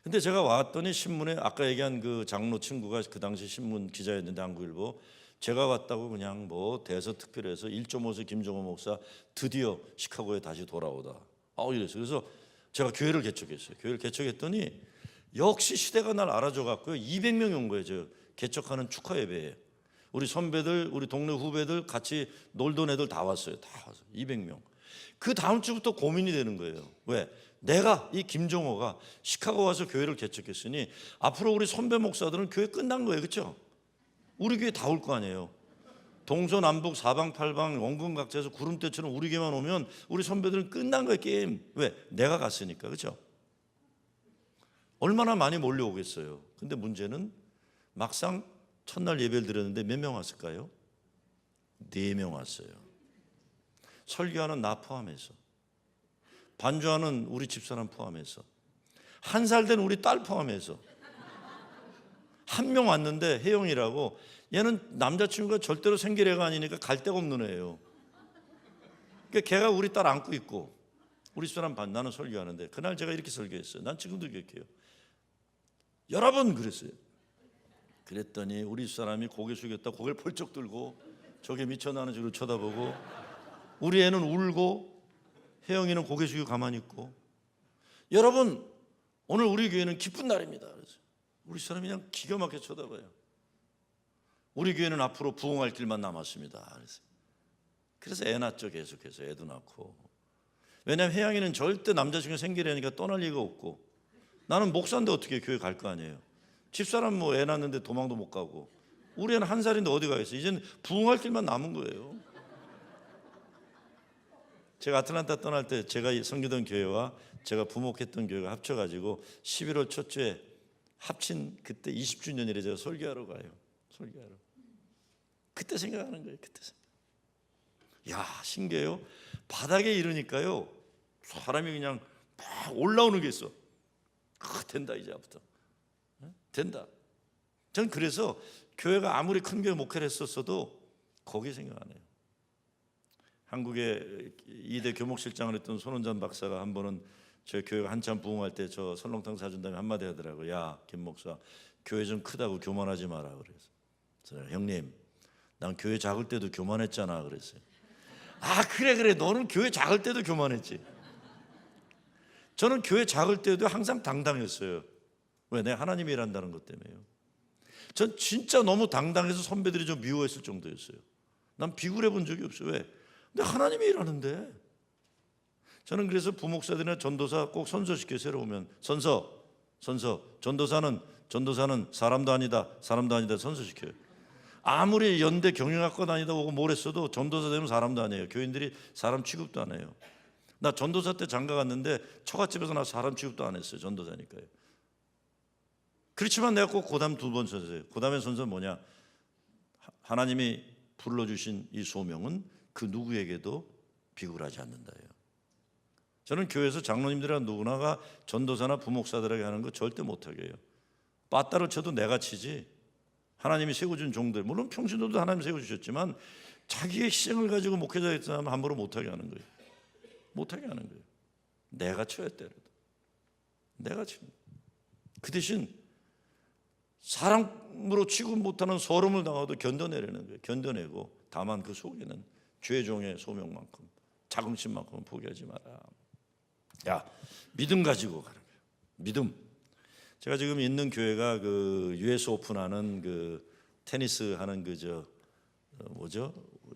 근데 제가 왔더니 신문에 아까 얘기한 그 장로 친구가 그 당시 신문 기자였는데, 한국일보, 제가 왔다고 그냥 뭐 대서특필해서 1.5세 김종호 목사 드디어 시카고에 다시 돌아오다. 이랬어요. 그래서 제가 교회를 개척했어요. 교회를 개척했더니 역시 시대가 날 알아줘 갖고요. 200명이 온 거예요. 저 개척하는 축하 예배에. 우리 선배들, 우리 동네 후배들, 같이 놀던 애들 다 왔어요. 다 와서 200명. 그 다음 주부터 고민이 되는 거예요. 왜? 내가 이 김종호가 시카고 와서 교회를 개척했으니 앞으로 우리 선배 목사들은 교회 끝난 거예요. 그렇죠? 우리 교회 다 올 거 아니에요. 동서남북 사방팔방 원근각지에서 구름대처럼 우리 교회만 오면 우리 선배들은 끝난 거예요. 게임. 왜? 내가 갔으니까. 그렇죠? 얼마나 많이 몰려오겠어요. 근데 문제는 막상 첫날 예배를 드렸는데 몇 명 왔을까요? 4명 왔어요. 설교하는 나 포함해서, 반주하는 우리 집사람 포함해서, 1살 된 우리 딸 포함해서 한 명 왔는데, 혜영이라고, 얘는 남자친구가 절대로 생길 애가 아니니까 갈 데가 없는 애예요. 그러니까 걔가 우리 딸 안고 있고 우리 집사람 반, 나는 설교하는데 그날 제가 이렇게 설교했어요. 난 지금도 기억해요. 여러분 그랬어요. 그랬더니 우리 집사람이 고개 숙였다 고개를 펄쩍 들고 저게 미쳐나는 식으로 쳐다보고, 우리 애는 울고 혜영이는 고개 숙이고 가만히 있고, 여러분 오늘 우리 교회는 기쁜 날입니다. 그래서 우리 사람이 그냥 기가 막혀 쳐다봐요. 우리 교회는 앞으로 부흥할 길만 남았습니다. 그래서 그래서 애 낳죠. 계속해서 애도 낳고. 왜냐하면 혜영이는 절대 남자친구 생기려니까 떠날 리가 없고, 나는 목사인데 어떻게 교회 갈 거 아니에요. 집사람 뭐 애 낳는데 도망도 못 가고, 우리 애는 1살인데 어디 가겠어요. 이제는 부흥할 길만 남은 거예요. 제가 아틀란타 떠날 때 제가 섬기던 교회와 제가 부목했던 교회가 합쳐가지고 11월 첫 주에 합친 그때 20주년이래. 제가 설교하러 가요. 설교하러. 그때 생각하는 거예요. 그때 생각. 야, 신기해요. 바닥에 이르니까요, 사람이 그냥 막 올라오는 게 있어. 된다 이제부터. 된다. 전 그래서 교회가 아무리 큰 교회 목회를 했었어도 거기 생각 안 해요. 한국의 2대 교목실장을 했던 손원전 박사가 한 번은 저희 교회가 한참 부흥할 때 저 설렁탕 사준 다음에 한마디 하더라고요. 야, 김 목사, 교회 좀 크다고 교만하지 마라. 그래서 형님, 난 교회 작을 때도 교만했잖아. 그랬어요. 아, 그래 너는 교회 작을 때도 교만했지. 저는 교회 작을 때도 항상 당당했어요. 왜? 내가 하나님이 일한다는 것 때문에요. 전 진짜 너무 당당해서 선배들이 좀 미워했을 정도였어요. 난 비굴해 본 적이 없어요. 왜? 근데 하나님이 일하는데. 저는 그래서 부목사들이나 전도사 꼭 선서시켜요. 새로 오면 선서 전도사는 사람도 아니다 선서시켜요. 아무리 연대 경영학과 다니다 오고 뭘 했어도 전도사 되면 사람도 아니에요. 교인들이 사람 취급도 안 해요. 나 전도사 때 장가 갔는데 처갓집에서 나 사람 취급도 안 했어요. 전도사니까요. 그렇지만 내가 꼭 고담 2번 선서해요. 고담의 선서는 뭐냐? 하나님이 불러주신 이 소명은 그 누구에게도 비굴하지 않는다예요. 저는 교회에서 장로님들이나 누구나가 전도사나 부목사들에게 하는 거 절대 못하게 해요. 빠따를 쳐도 내가 치지. 하나님이 세워준 종들, 물론 평신도도 하나님 세워주셨지만 자기의 희생을 가지고 목회자 했다면 함부로 못하게 하는 거예요. 못하게 하는 거예요. 내가 쳐야 때라도 내가 치는 거예요. 그 대신 사람으로 취급 못하는 서름을 당하도 견뎌내려는 거예요. 견뎌내고 다만 그 속에는 죄종의 소명만큼 자긍심만큼은 포기하지 마라. 야, 믿음 가지고 가는 거예요. 믿음. 제가 지금 있는 교회가 그 US 오픈하는 그 테니스 하는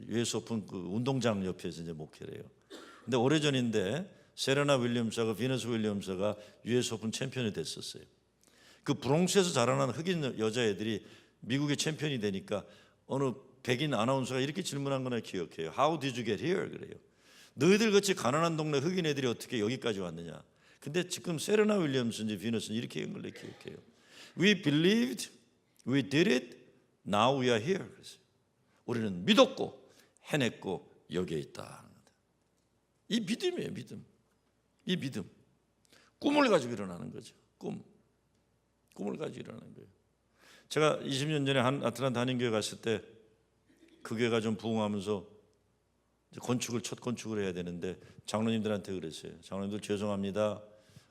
US 오픈 그 운동장 옆에서 이제 목회를 해요. 근데 오래전인데 세레나 윌리엄스하고 비너스 윌리엄스가 US 오픈 챔피언이 됐었어요. 그 브롱스에서 자라난 흑인 여자애들이 미국의 챔피언이 되니까 어느 백인 아나운서가 이렇게 질문한 거나 기억해요. How did you get here? 그래요. 너희들 같이 가난한 동네 흑인 애들이 어떻게 여기까지 왔느냐. 근데 지금 세레나 윌리엄스인지 비너스는 이렇게 얘기한 걸 기억해요. We believed, we did it, now we are here. 그랬어요. 우리는 믿었고 해냈고 여기에 있다. 이 믿음이에요. 믿음. 이 믿음. 꿈을 가지고 일어나는 거죠. 꿈을 가지고 일어나는 거예요. 제가 20년 전에 아틀란타 한인교회 갔을 때 그 교회가 좀 부흥하면서 첫 건축을 해야 되는데 장로님들한테 그랬어요. 장로님들 죄송합니다.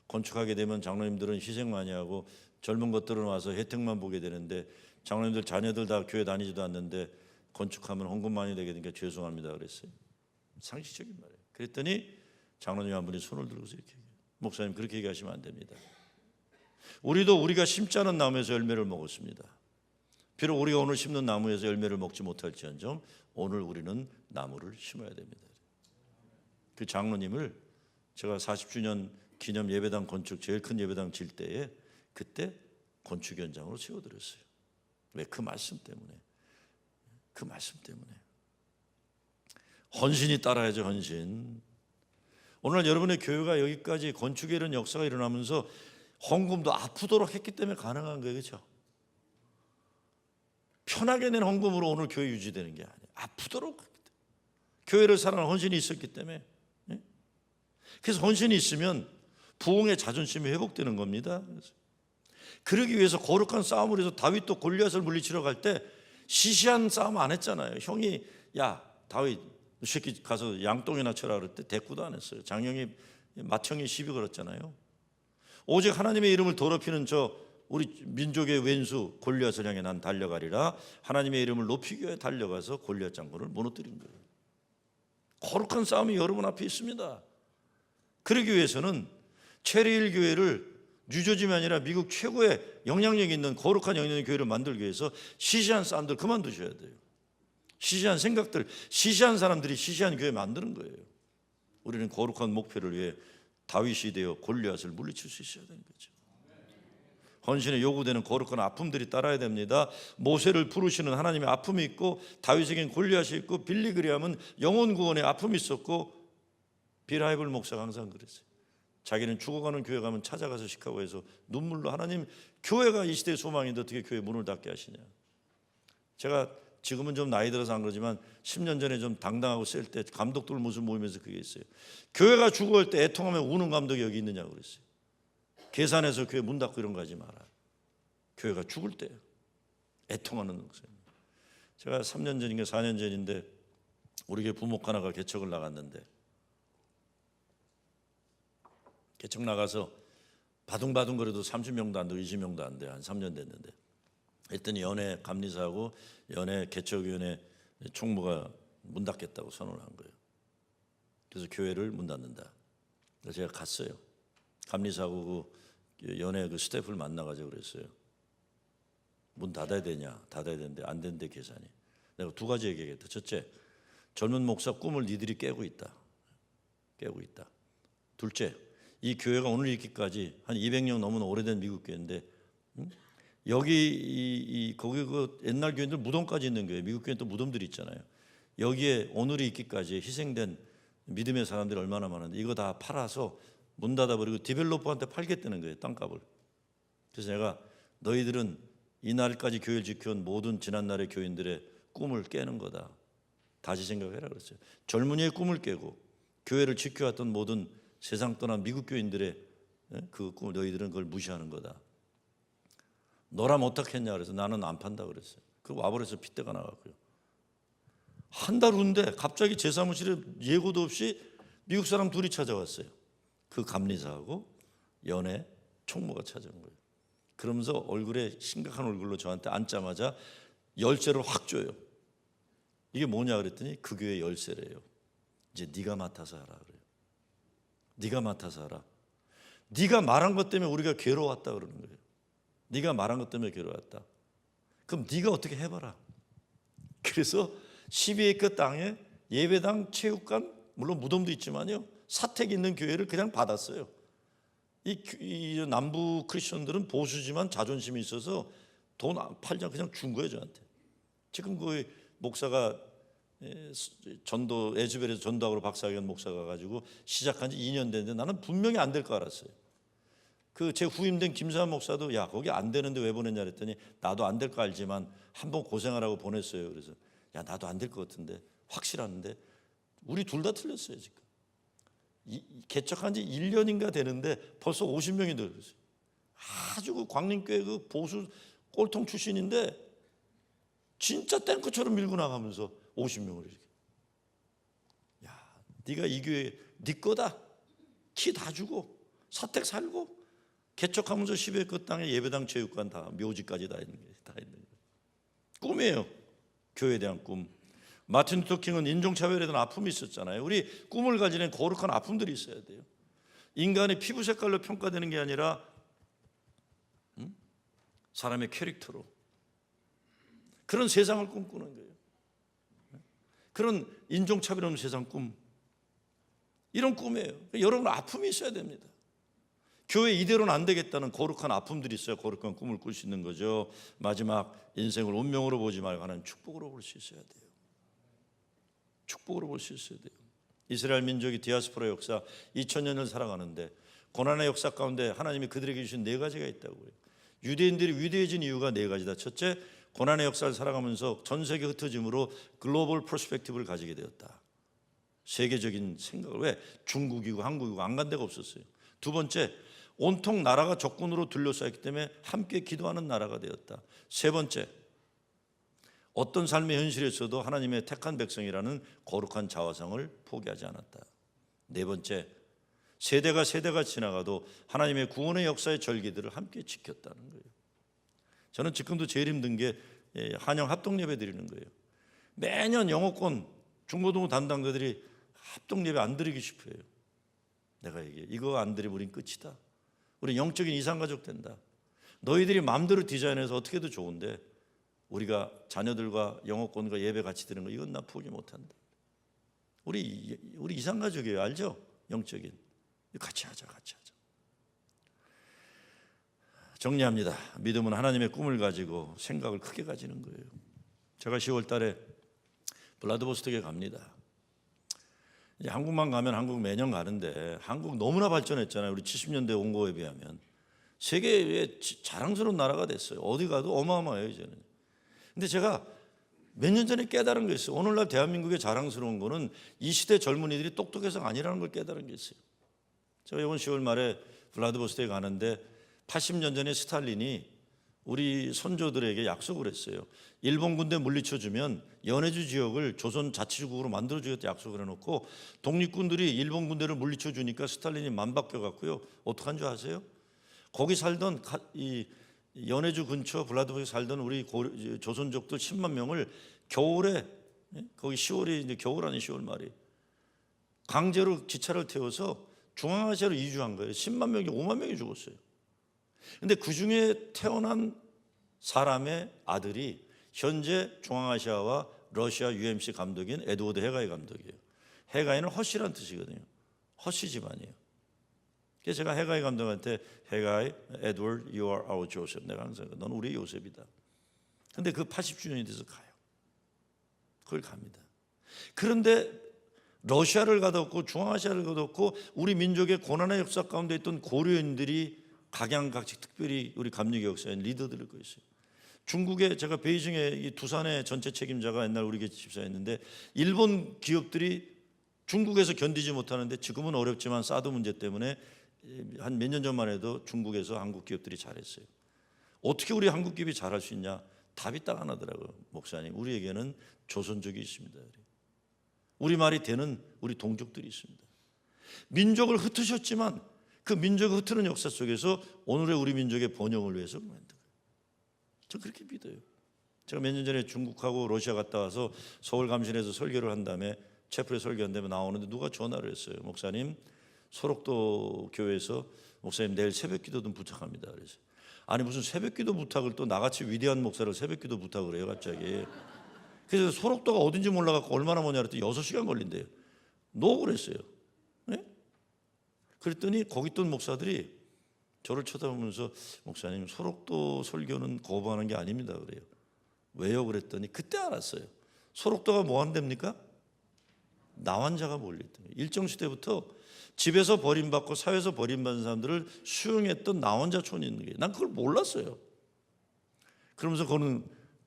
건축하게 되면 장로님들은 희생 많이 하고 젊은 것들은 와서 혜택만 보게 되는데 장로님들 자녀들 다 교회 다니지도 않는데 건축하면 헌금 많이 되게 되니까 죄송합니다 그랬어요. 상식적인 말이에요. 그랬더니 장로님 한 분이 손을 들고서 이렇게 얘기해요. 목사님 그렇게 얘기하시면 안 됩니다. 우리도 우리가 심지 않은 나무에서 열매를 먹었습니다. 비록 우리가 오늘 심는 나무에서 열매를 먹지 못할지언정 오늘 우리는 나무를 심어야 됩니다. 그 장로님을 제가 40주년 기념 예배당 건축 제일 큰 예배당 질 때에 그때 건축 현장으로 세워드렸어요. 왜? 그 말씀 때문에. 그 말씀 때문에. 헌신이 따라야죠. 헌신. 오늘 여러분의 교회가 여기까지 건축에 이런 역사가 일어나면서 헌금도 아프도록 했기 때문에 가능한 거예요. 그렇죠? 편하게 낸 헌금으로 오늘 교회 유지되는 게 아니에요. 아프도록 교회를 사랑하는 헌신이 있었기 때문에. 그래서 헌신이 있으면 부흥의 자존심이 회복되는 겁니다. 그러기 위해서 거룩한 싸움을 해서 다윗도 골리앗을 물리치러 갈 때 시시한 싸움 안 했잖아요. 형이 야 다윗 이 새끼 가서 양똥이나 쳐라 그럴 때 대꾸도 안 했어요. 장영이 맏형이 시비 걸었잖아요. 오직 하나님의 이름을 더럽히는 우리 민족의 왼수 골리앗을 향해 난 달려가리라. 하나님의 이름을 높이기 위해 달려가서 골리앗 장군을 무너뜨린 거예요. 거룩한 싸움이 여러분 앞에 있습니다. 그러기 위해서는 체리힐 교회를 뉴저지이 아니라 미국 최고의 영향력 있는 거룩한 영향력 교회를 만들기 위해서 시시한 싸움들 그만두셔야 돼요. 시시한 생각들, 시시한 사람들이 시시한 교회 만드는 거예요. 우리는 거룩한 목표를 위해 다윗이 되어 골리앗을 물리칠 수 있어야 되는 거죠. 헌신에 요구되는 거룩한 아픔들이 따라야 됩니다. 모세를 부르시는 하나님의 아픔이 있고, 다윗에겐 골리앗이 있고, 빌리그리암은 영혼 구원의 아픔이 있었고, 빌하이블 목사가 항상 그랬어요. 자기는 죽어가는 교회 가면 찾아가서 시카고에서 눈물로, 하나님, 교회가 이 시대의 소망인데 어떻게 교회 문을 닫게 하시냐. 제가 지금은 좀 나이 들어서 안 그러지만 10년 전에 좀 당당하고 셀 때 감독들 모습 모이면서 그게 있어요. 교회가 죽어갈 때 애통하면 우는 감독이 여기 있느냐고 그랬어요. 계산해서 교회 문 닫고 이런 거 하지 마라. 교회가 죽을 때 애통하는 목사입니다. 제가 3년 전인가 4년 전인데 우리 교회 부목 하나가 개척을 나갔는데, 개척 나가서 바둥바둥 거려도 30명도 안 되고 20명도 안 돼. 한 3년 됐는데, 했더니 연회 감리사하고 연회 개척위원회 총무가 문 닫겠다고 선언을 한 거예요. 그래서 교회를 문 닫는다. 그래서 제가 갔어요. 감리사하고 그 연회 그 스태프를 만나가지고 그랬어요. 문 닫아야 되냐? 닫아야 되는데 안 된대 계산이. 내가 두 가지 얘기하겠다. 첫째, 젊은 목사 꿈을 니들이 깨고 있다. 둘째, 이 교회가 오늘 있기까지 한 200년 넘은 오래된 미국 교회인데, 여기 거기 그 옛날 교회들 무덤까지 있는 교회, 미국 교회는 또 무덤들이 있잖아요. 여기에 오늘이 있기까지 희생된 믿음의 사람들이 얼마나 많은데 이거 다 팔아서 문 닫아버리고 디벨로퍼한테 팔겠다는 거예요, 땅값을. 그래서 내가 너희들은 이날까지 교회를 지켜온 모든 지난날의 교인들의 꿈을 깨는 거다. 다시 생각해라 그랬어요. 젊은이의 꿈을 깨고 교회를 지켜왔던 모든 세상 떠난 미국 교인들의 그 꿈을 너희들은 그걸 무시하는 거다. 너라면 어떻겠냐 그래서 나는 안 판다 그랬어요. 그리고 와버려서 핏대가 나갔고요. 한 달 후인데 갑자기 제 사무실에 예고도 없이 미국 사람 둘이 찾아왔어요. 그 감리사하고 연회 총무가 찾아온 거예요. 그러면서 얼굴에 심각한 얼굴로 저한테 앉자마자 열쇠를 확 줘요. 이게 뭐냐 그랬더니 그 교회 열쇠래요. 이제 네가 맡아서 하라 그래요. 네가 맡아서 하라. 네가 말한 것 때문에 우리가 괴로웠다 그러는 거예요. 네가 말한 것 때문에 괴로웠다. 그럼 네가 어떻게 해봐라. 그래서 12에이커 땅에 예배당, 체육관, 물론 무덤도 있지만요, 사택 있는 교회를 그냥 받았어요. 이 남부 크리스천들은 보수지만 자존심이 있어서 돈 팔자 그냥 준 거예요 저한테. 지금 그 목사가 전도 에즈벨에서 전도학으로 박사학위한 목사가 가지고 시작한 지 2년 됐는데 나는 분명히 안 될 거 알았어요. 그 제 후임된 김사한 목사도 야 거기 안 되는데 왜 보냈냐 그랬더니 나도 안 될 거 알지만 한번 고생하라고 보냈어요. 그래서 야 나도 안 될 것 같은데 확실한데 우리 둘 다 틀렸어요 지금. 개척한 지 1년인가 되는데 벌써 50명이 늘었어요. 아주 그 광림교회 그 보수 꼴통 출신인데 진짜 탱크처럼 밀고 나가면서 50명을 이렇게. 야, 네가 이 교회 네 거다. 키 다 주고 사택 살고 개척하면서 10회 그 땅에 예배당, 체육관 다 묘지까지 다 있는 거예요. 다 있는 거예요. 꿈이에요. 교회에 대한 꿈. 마틴 루터 킹은 인종차별에 대한 아픔이 있었잖아요. 우리 꿈을 가지는 거룩한 아픔들이 있어야 돼요. 인간의 피부 색깔로 평가되는 게 아니라 사람의 캐릭터로. 그런 세상을 꿈꾸는 거예요. 그런 인종차별 없는 세상 꿈. 이런 꿈이에요. 여러분 아픔이 있어야 됩니다. 교회 이대로는 안 되겠다는 거룩한 아픔들이 있어야 거룩한 꿈을 꿀 수 있는 거죠. 마지막 인생을 운명으로 보지 말고 하나님 축복으로 볼 수 있어야 돼요. 축복으로 볼 수 있어야 돼요. 이스라엘 민족이 디아스포라 역사 2000년을 살아가는데 고난의 역사 가운데 하나님이 그들에게 주신 네 가지가 있다고요. 유대인들이 위대해진 이유가 네 가지다. 첫째, 고난의 역사를 살아가면서 전 세계 흩어짐으로 글로벌 퍼스펙티브를 가지게 되었다. 세계적인 생각을. 왜? 중국이고 한국이고 안 간 데가 없었어요. 두 번째, 온통 나라가 적군으로 둘러싸였기 때문에 함께 기도하는 나라가 되었다. 세 번째, 어떤 삶의 현실에서도 하나님의 택한 백성이라는 거룩한 자화상을 포기하지 않았다. 네 번째, 세대가 지나가도 하나님의 구원의 역사의 절기들을 함께 지켰다는 거예요. 저는 지금도 제일 힘든 게 한영 합동예배 드리는 거예요. 매년 영어권 중고등부 담당자들이 합동예배 안 드리기 싶어요. 내가 얘기해. 이거 안 드리면 우린 끝이다. 우리 영적인 이상가족 된다. 너희들이 마음대로 디자인해서 어떻게 해도 좋은데 우리가 자녀들과 영어권과 예배 같이 드리는 거 이건 나 포기 못한다. 우리 이산가족이에요. 알죠? 영적인. 같이 하자. 정리합니다. 믿음은 하나님의 꿈을 가지고 생각을 크게 가지는 거예요. 제가 10월 달에 블라디보스톡에 갑니다. 이제 한국만 가면 한국 매년 가는데 한국 너무나 발전했잖아요. 우리 70년대 온 거에 비하면 세계의 자랑스러운 나라가 됐어요. 어디 가도 어마어마해요 이제는. 근데 제가 몇 년 전에 깨달은 게 있어요. 오늘날 대한민국의 자랑스러운 거는 이 시대 젊은이들이 똑똑해서가 아니라는 걸 깨달은 게 있어요. 제가 이번 10월 말에 블라디보스톡에 가는데 80년 전에 스탈린이 우리 선조들에게 약속을 했어요. 일본 군대 물리쳐주면 연해주 지역을 조선 자치국으로 만들어주겠다 약속을 해놓고 독립군들이 일본 군대를 물리쳐주니까 스탈린이 맘바뀌어갖고요. 어떡한 줄 아세요? 거기 살던 이 연해주 근처 블라디보스톡에 살던 우리 조선족들 10만 명을 겨울에 거기 10월이 이제 겨울 아닌 10월 말이 강제로 기차를 태워서 중앙아시아로 이주한 거예요. 10만 명이 5만 명이 죽었어요. 근데 그 중에 태어난 사람의 아들이 현재 중앙아시아와 러시아 UMC 감독인 에드워드 헤가이 감독이에요. 헤가이는 허씨란 뜻이거든요. 허씨 집안이에요. 그래서 제가 헤가이 감독한테 헤가이, 에드워드, you are our Joseph. 내가 항상 넌 우리 요셉이다. 근데 그 80주년이 돼서 가요. 그걸 갑니다. 그런데 러시아를 가뒀고 중앙아시아를 가뒀고 우리 민족의 고난의 역사 가운데 있던 고려인들이 각양각색 특별히 우리 감리교 역사의 리더들을 거 있어요. 중국에 제가 베이징에 이 두산의 전체 책임자가 옛날 우리 집사였는데 일본 기업들이 중국에서 견디지 못하는데 지금은 어렵지만 사드 문제 때문에 한 몇 년 전만 해도 중국에서 한국 기업들이 잘했어요. 어떻게 우리 한국 기업이 잘할 수 있냐? 답이 딱 하나더라고요. 목사님, 우리에게는 조선족이 있습니다. 우리 말이 되는 우리 동족들이 있습니다. 민족을 흩으셨지만 그 민족을 흩트는 역사 속에서 오늘의 우리 민족의 번영을 위해서 만든 거예요. 저 그렇게 믿어요. 제가 몇 년 전에 중국하고 러시아 갔다 와서 서울 감신에서 설교를 한 다음에 채플에 설교한 다음에 나오는데 누가 전화를 했어요. 목사님, 소록도 교회에서 목사님 내일 새벽기도 좀 부탁합니다. 그래서 아니 무슨 새벽기도 부탁을 또 나같이 위대한 목사를 새벽기도 부탁을 해요 갑자기. 그래서 소록도가 어딘지 몰라갖고 얼마나 머냐 그랬더니 6시간 걸린대요. 노 그랬어요. 네? 그랬더니 거기 있던 목사들이 저를 쳐다보면서 목사님 소록도 설교는 거부하는 게 아닙니다 그래요. 왜요? 그랬더니 그때 알았어요. 소록도가 뭐 한답니까? 나환자가 몰려있던 거예요. 일정 시대부터 집에서 버림받고 사회에서 버림받은 사람들을 수용했던 나환자촌이 있는 거예요. 난 그걸 몰랐어요. 그러면서 그거는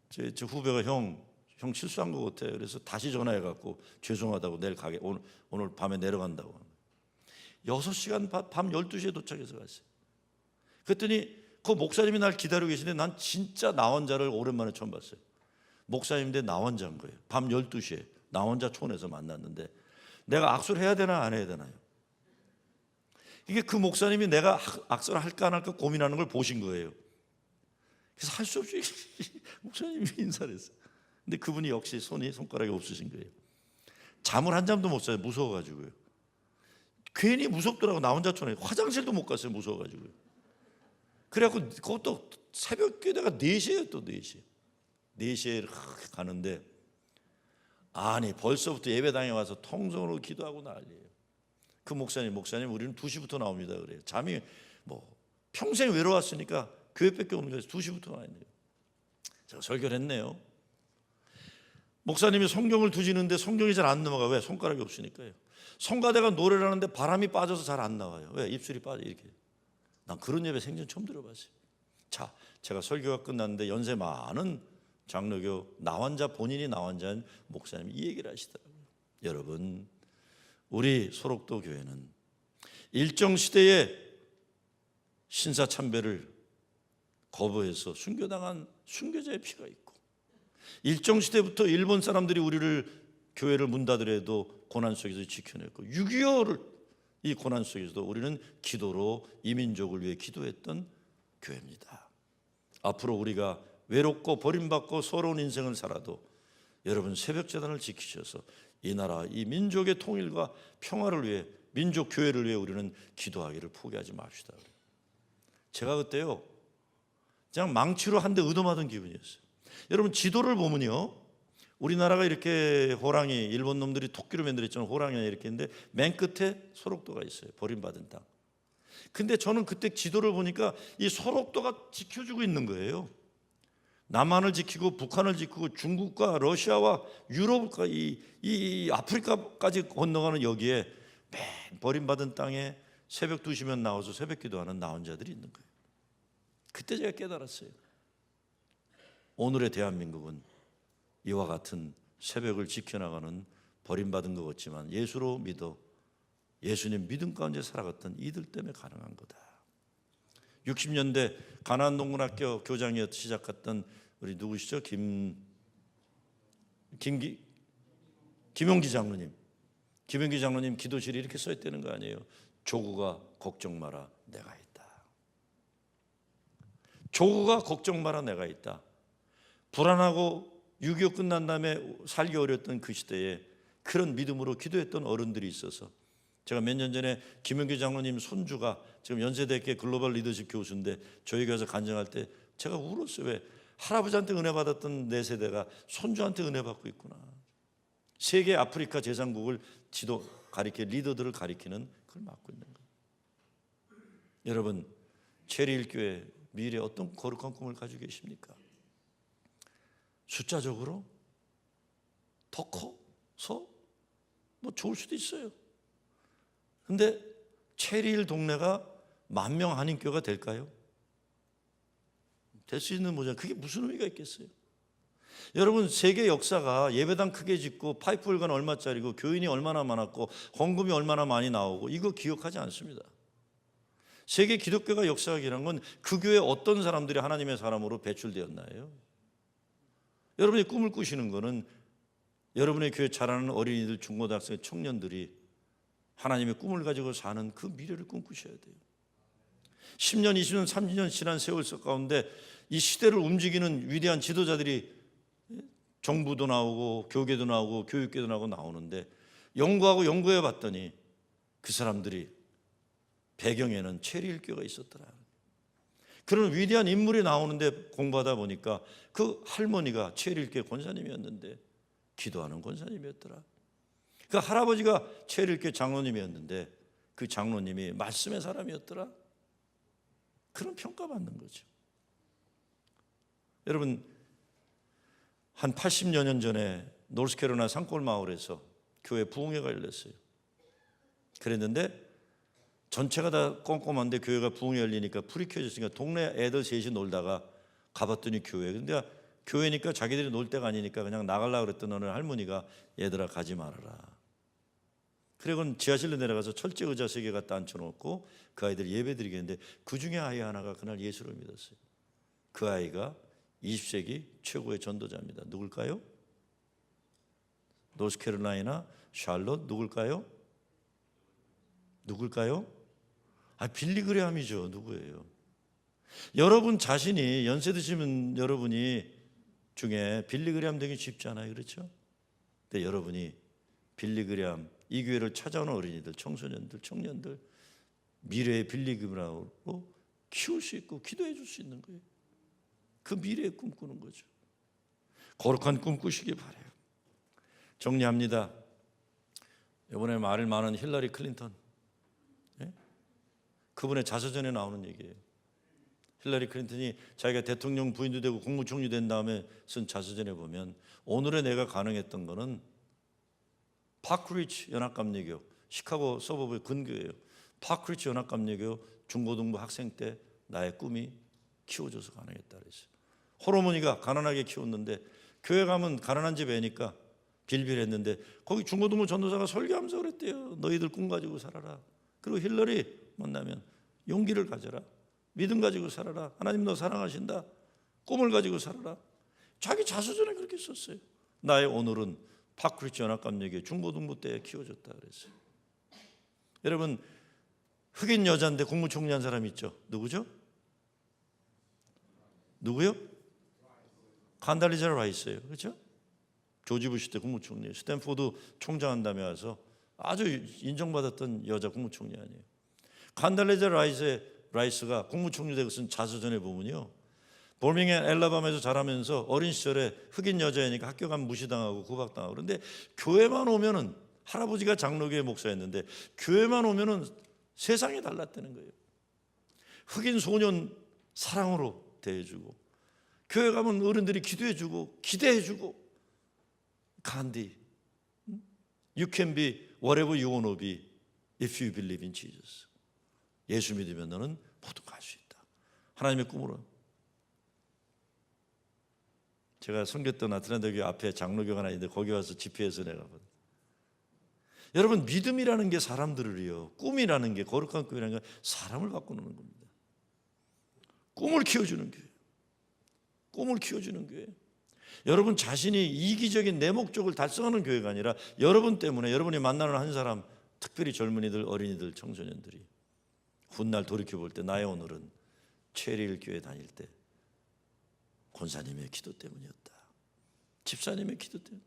제 후배가 형 실수한 것 같아. 그래서 다시 전화해갖고 죄송하다고 내일 가게 오늘 밤에 내려간다고. 6시간 밤 12시에 도착해서 갔어요. 그랬더니 그 목사님이 날 기다리고 계시는데 난 진짜 나환자를 오랜만에 처음 봤어요. 목사님인데 나환자인 거예요. 밤 12시에 나환자촌에서 만났는데 내가 악수를 해야 되나 안 해야 되나요? 이게 그 목사님이 내가 악수를 할까 안 할까 고민하는 걸 보신 거예요. 그래서 할 수 없이 목사님이 인사를 했어요. 근데 그분이 역시 손가락이 없으신 거예요. 잠을 한 잠도 못 자요. 무서워가지고요. 괜히 무섭더라고. 나 혼자 촌에 화장실도 못 갔어요. 무서워가지고요. 그래갖고 그것도 새벽에 내가 4시에요. 또 4시에 4시에 가는데 아니 벌써부터 예배당에 와서 통성으로 기도하고 난리예요. 그 목사님 우리는 2시부터 나옵니다 그래요. 잠이 뭐 평생 외로웠으니까 교회밖에 없는 거예요. 2시부터 나와 있네요. 제가 설교를 했네요. 목사님이 성경을 두시는데 성경이 잘 안 넘어가. 왜? 손가락이 없으니까요. 성가대가 노래를 하는데 바람이 빠져서 잘 안 나와요. 왜? 입술이 빠져 이렇게. 난 그런 예배 생전 처음 들어봤어요. 자, 제가 설교가 끝났는데 연세 많은 장로교 나환자 본인이 나환자인 목사님이 이 얘기를 하시더라고요. 여러분, 우리 소록도 교회는 일정 시대에 신사참배를 거부해서 순교당한 순교자의 피가 있고 일정 시대부터 일본 사람들이 우리를 교회를 문 닫으려도 고난 속에서 지켜냈고 6.25를 이 고난 속에서도 우리는 기도로 이민족을 위해 기도했던 교회입니다. 앞으로 우리가 외롭고 버림받고 서러운 인생을 살아도 여러분 새벽재단을 지키셔서 이 나라 이 민족의 통일과 평화를 위해 민족 교회를 위해 우리는 기도하기를 포기하지 맙시다. 제가 그때요 그냥 망치로 한 대 의도맞은 기분이었어요. 여러분 지도를 보면요, 우리나라가 이렇게 호랑이, 일본 놈들이 토끼로 만들었잖아요. 호랑이나 이렇게 있는데 맨 끝에 소록도가 있어요. 버림받은 땅. 근데 저는 그때 지도를 보니까 이 소록도가 지켜주고 있는 거예요. 남한을 지키고 북한을 지키고 중국과 러시아와 유럽과 이 아프리카까지 건너가는 여기에 맨 버림받은 땅에 새벽 2시면 나와서 새벽 기도하는 나 혼자들이 있는 거예요. 그때 제가 깨달았어요. 오늘의 대한민국은 이와 같은 새벽을 지켜나가는 버림받은 것 같지만 예수로 믿어 예수님 믿음 가운데 살아갔던 이들 때문에 가능한 거다. 60년대 가나안농군학교 교장이었 시작했던 우리 누구시죠? 김용기 장로님. 김용기 장로님 기도실이 이렇게 써 있다는 거 아니에요? 조국아 걱정 마라 내가 있다. 조국아 걱정 마라 내가 있다. 불안하고 6.25 끝난 다음에 살기 어려웠던 그 시대에 그런 믿음으로 기도했던 어른들이 있어서 제가 몇 년 전에 김용기 장로님 손주가 지금 연세대학교 글로벌 리더십 교수인데 저희 교회에서 간증할 때 제가 울었어요. 왜? 할아버지한테 은혜 받았던 내 세대가 손주한테 은혜 받고 있구나. 세계 아프리카 재상국을 리더들을 가리키는 그걸 맡고 있는 거예요. 여러분 체리힐교회 미래에 어떤 거룩한 꿈을 가지고 계십니까? 숫자적으로 더 커서 뭐 좋을 수도 있어요. 근데 체리힐 동네가 10,000명 한인교가 될까요? 될 수 있는 모자. 그게 무슨 의미가 있겠어요? 여러분 세계 역사가 예배당 크게 짓고 파이프 organ 얼마짜리고 교인이 얼마나 많았고 헌금이 얼마나 많이 나오고 이거 기억하지 않습니다. 세계 기독교가 역사가 길한 건 그 교회 어떤 사람들이 하나님의 사람으로 배출되었나요? 여러분이 꿈을 꾸시는 거는 여러분의 교회 자라는 어린이들, 중고등학생, 청년들이 하나님의 꿈을 가지고 사는 그 미래를 꿈꾸셔야 돼요. 10년, 20년, 30년 지난 세월 속 가운데 이 시대를 움직이는 위대한 지도자들이 정부도 나오고 교계도 나오고 교육계도 나오는데 연구해 봤더니 그 사람들이 배경에는 체리힐교가 있었더라. 그런 위대한 인물이 나오는데 공부하다 보니까 그 할머니가 체리힐교 권사님이었는데 기도하는 권사님이었더라. 그 할아버지가 체리힐교 장로님이었는데 그 장로님이 말씀의 사람이었더라. 그런 평가받는 거죠. 여러분 한 80여 년 전에 노스캐롤라이나 산골 마을에서 교회 부흥회가 열렸어요. 그랬는데 전체가 다 꼼꼼한데 교회가 부흥회 열리니까 불이 켜졌으니까 동네 애들 셋이 놀다가 가봤더니 교회. 근데 교회니까 자기들이 놀 때가 아니니까 그냥 나가려고 그랬던 어느 할머니가 얘들아 가지 말아라. 그리고 지하실로 내려가서 철제 의자 3개 갖다 앉혀놓고 그 아이들이 예배 드리겠는데 그 중에 아이 하나가 그날 예수를 믿었어요. 그 아이가 20세기 최고의 전도자입니다. 누굴까요? 노스캐롤라이나 샬롯 누굴까요? 빌리 그레함이죠. 누구예요? 여러분 자신이 연세 드시면 여러분이 중에 빌리 그레함 되기 쉽지 않아요. 그렇죠? 근데 여러분이 빌리 그레함 이 교회를 찾아오는 어린이들, 청소년들, 청년들 미래의 빌리 그레함으로 키울 수 있고 기도해 줄 수 있는 거예요. 그 미래에 꿈꾸는 거죠. 거룩한 꿈 꾸시기 바라요. 정리합니다. 이번에 말을 많은 힐러리 클린턴, 그분의 자서전에 나오는 얘기예요. 힐러리 클린턴이 자기가 대통령 부인도 되고 국무총리 된 다음에 쓴 자서전에 보면 오늘의 내가 가능했던 거는 파크리치 연합감리교, 시카고 서버브의 근교예요. 파크리치 연합감리교 중고등부 학생 때 나의 꿈이 키워줘서 가능했다 그랬어요. 호르몬이가 가난하게 키웠는데 교회 가면 가난한 집 애니까 빌빌했는데 거기 중고등부 전도사가 설교하면서 그랬대요. 너희들 꿈 가지고 살아라. 그리고 힐러리 만나면 용기를 가져라. 믿음 가지고 살아라. 하나님 너 사랑하신다. 꿈을 가지고 살아라. 자기 자서전에 그렇게 썼어요. 나의 오늘은 파크리치 연합감리교 중고등부 때 키워줬다 그랬어요. 여러분 흑인 여자인데 국무총리 한 사람 있죠. 누구죠? 누구요? 칸달리자 라이스예요. 그렇죠? 조지 부시 때 국무총리, 스탠포드 총장한 다음에 와서 아주 인정받았던 여자 국무총리 아니에요. 칸달리자 라이스가 국무총리 되고 쓴 자서전에 보면요, 버밍엄 엘라바마에서 자라면서 어린 시절에 흑인 여자이니까 학교 가면 무시당하고 구박당하고, 그런데 교회만 오면은, 할아버지가 장로교회 목사였는데 교회만 오면은 세상이 달랐다는 거예요. 흑인 소년 사랑으로 대해주고, 교회 가면 어른들이 기도해주고 기대해주고. 간디, You can be whatever you want to be if you believe in Jesus. 예수 믿으면 너는 모든 걸 할 수 있다. 하나님의 꿈으로. 제가 섬겼던 아틀란타 교회 앞에 장로교가 하나 있는데 거기 와서 집회에서 내가 본. 여러분, 믿음이라는 게 사람들을요, 꿈이라는 게, 거룩한 꿈이라는 게 사람을 바꾸는 겁니다. 꿈을 키워주는 교회, 꿈을 키워주는 교회. 여러분 자신이 이기적인 내 목적을 달성하는 교회가 아니라 여러분 때문에, 여러분이 만나는 한 사람, 특별히 젊은이들, 어린이들, 청소년들이 훗날 돌이켜볼 때 나의 오늘은 체리힐 교회 다닐 때 권사님의 기도 때문이었다, 집사님의 기도 때문,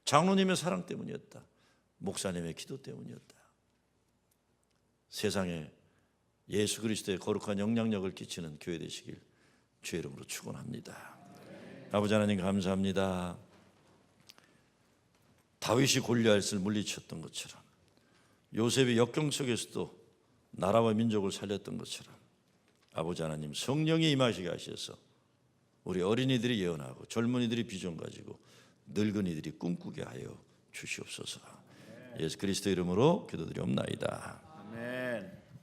장로님의 사랑 때문이었다, 목사님의 기도 때문이었다. 세상에 예수 그리스도의 거룩한 영향력을 끼치는 교회 되시길 주의 이름으로 축원합니다. 아버지 하나님 감사합니다. 다윗이 골리앗을 물리쳤던 것처럼, 요셉이 역경 속에서도 나라와 민족을 살렸던 것처럼, 아버지 하나님 성령이 임하시게 하셔서 우리 어린이들이 예언하고 젊은이들이 비전 가지고 늙은이들이 꿈꾸게 하여 주시옵소서. 예수 그리스도 이름으로 기도드리옵나이다. 아멘.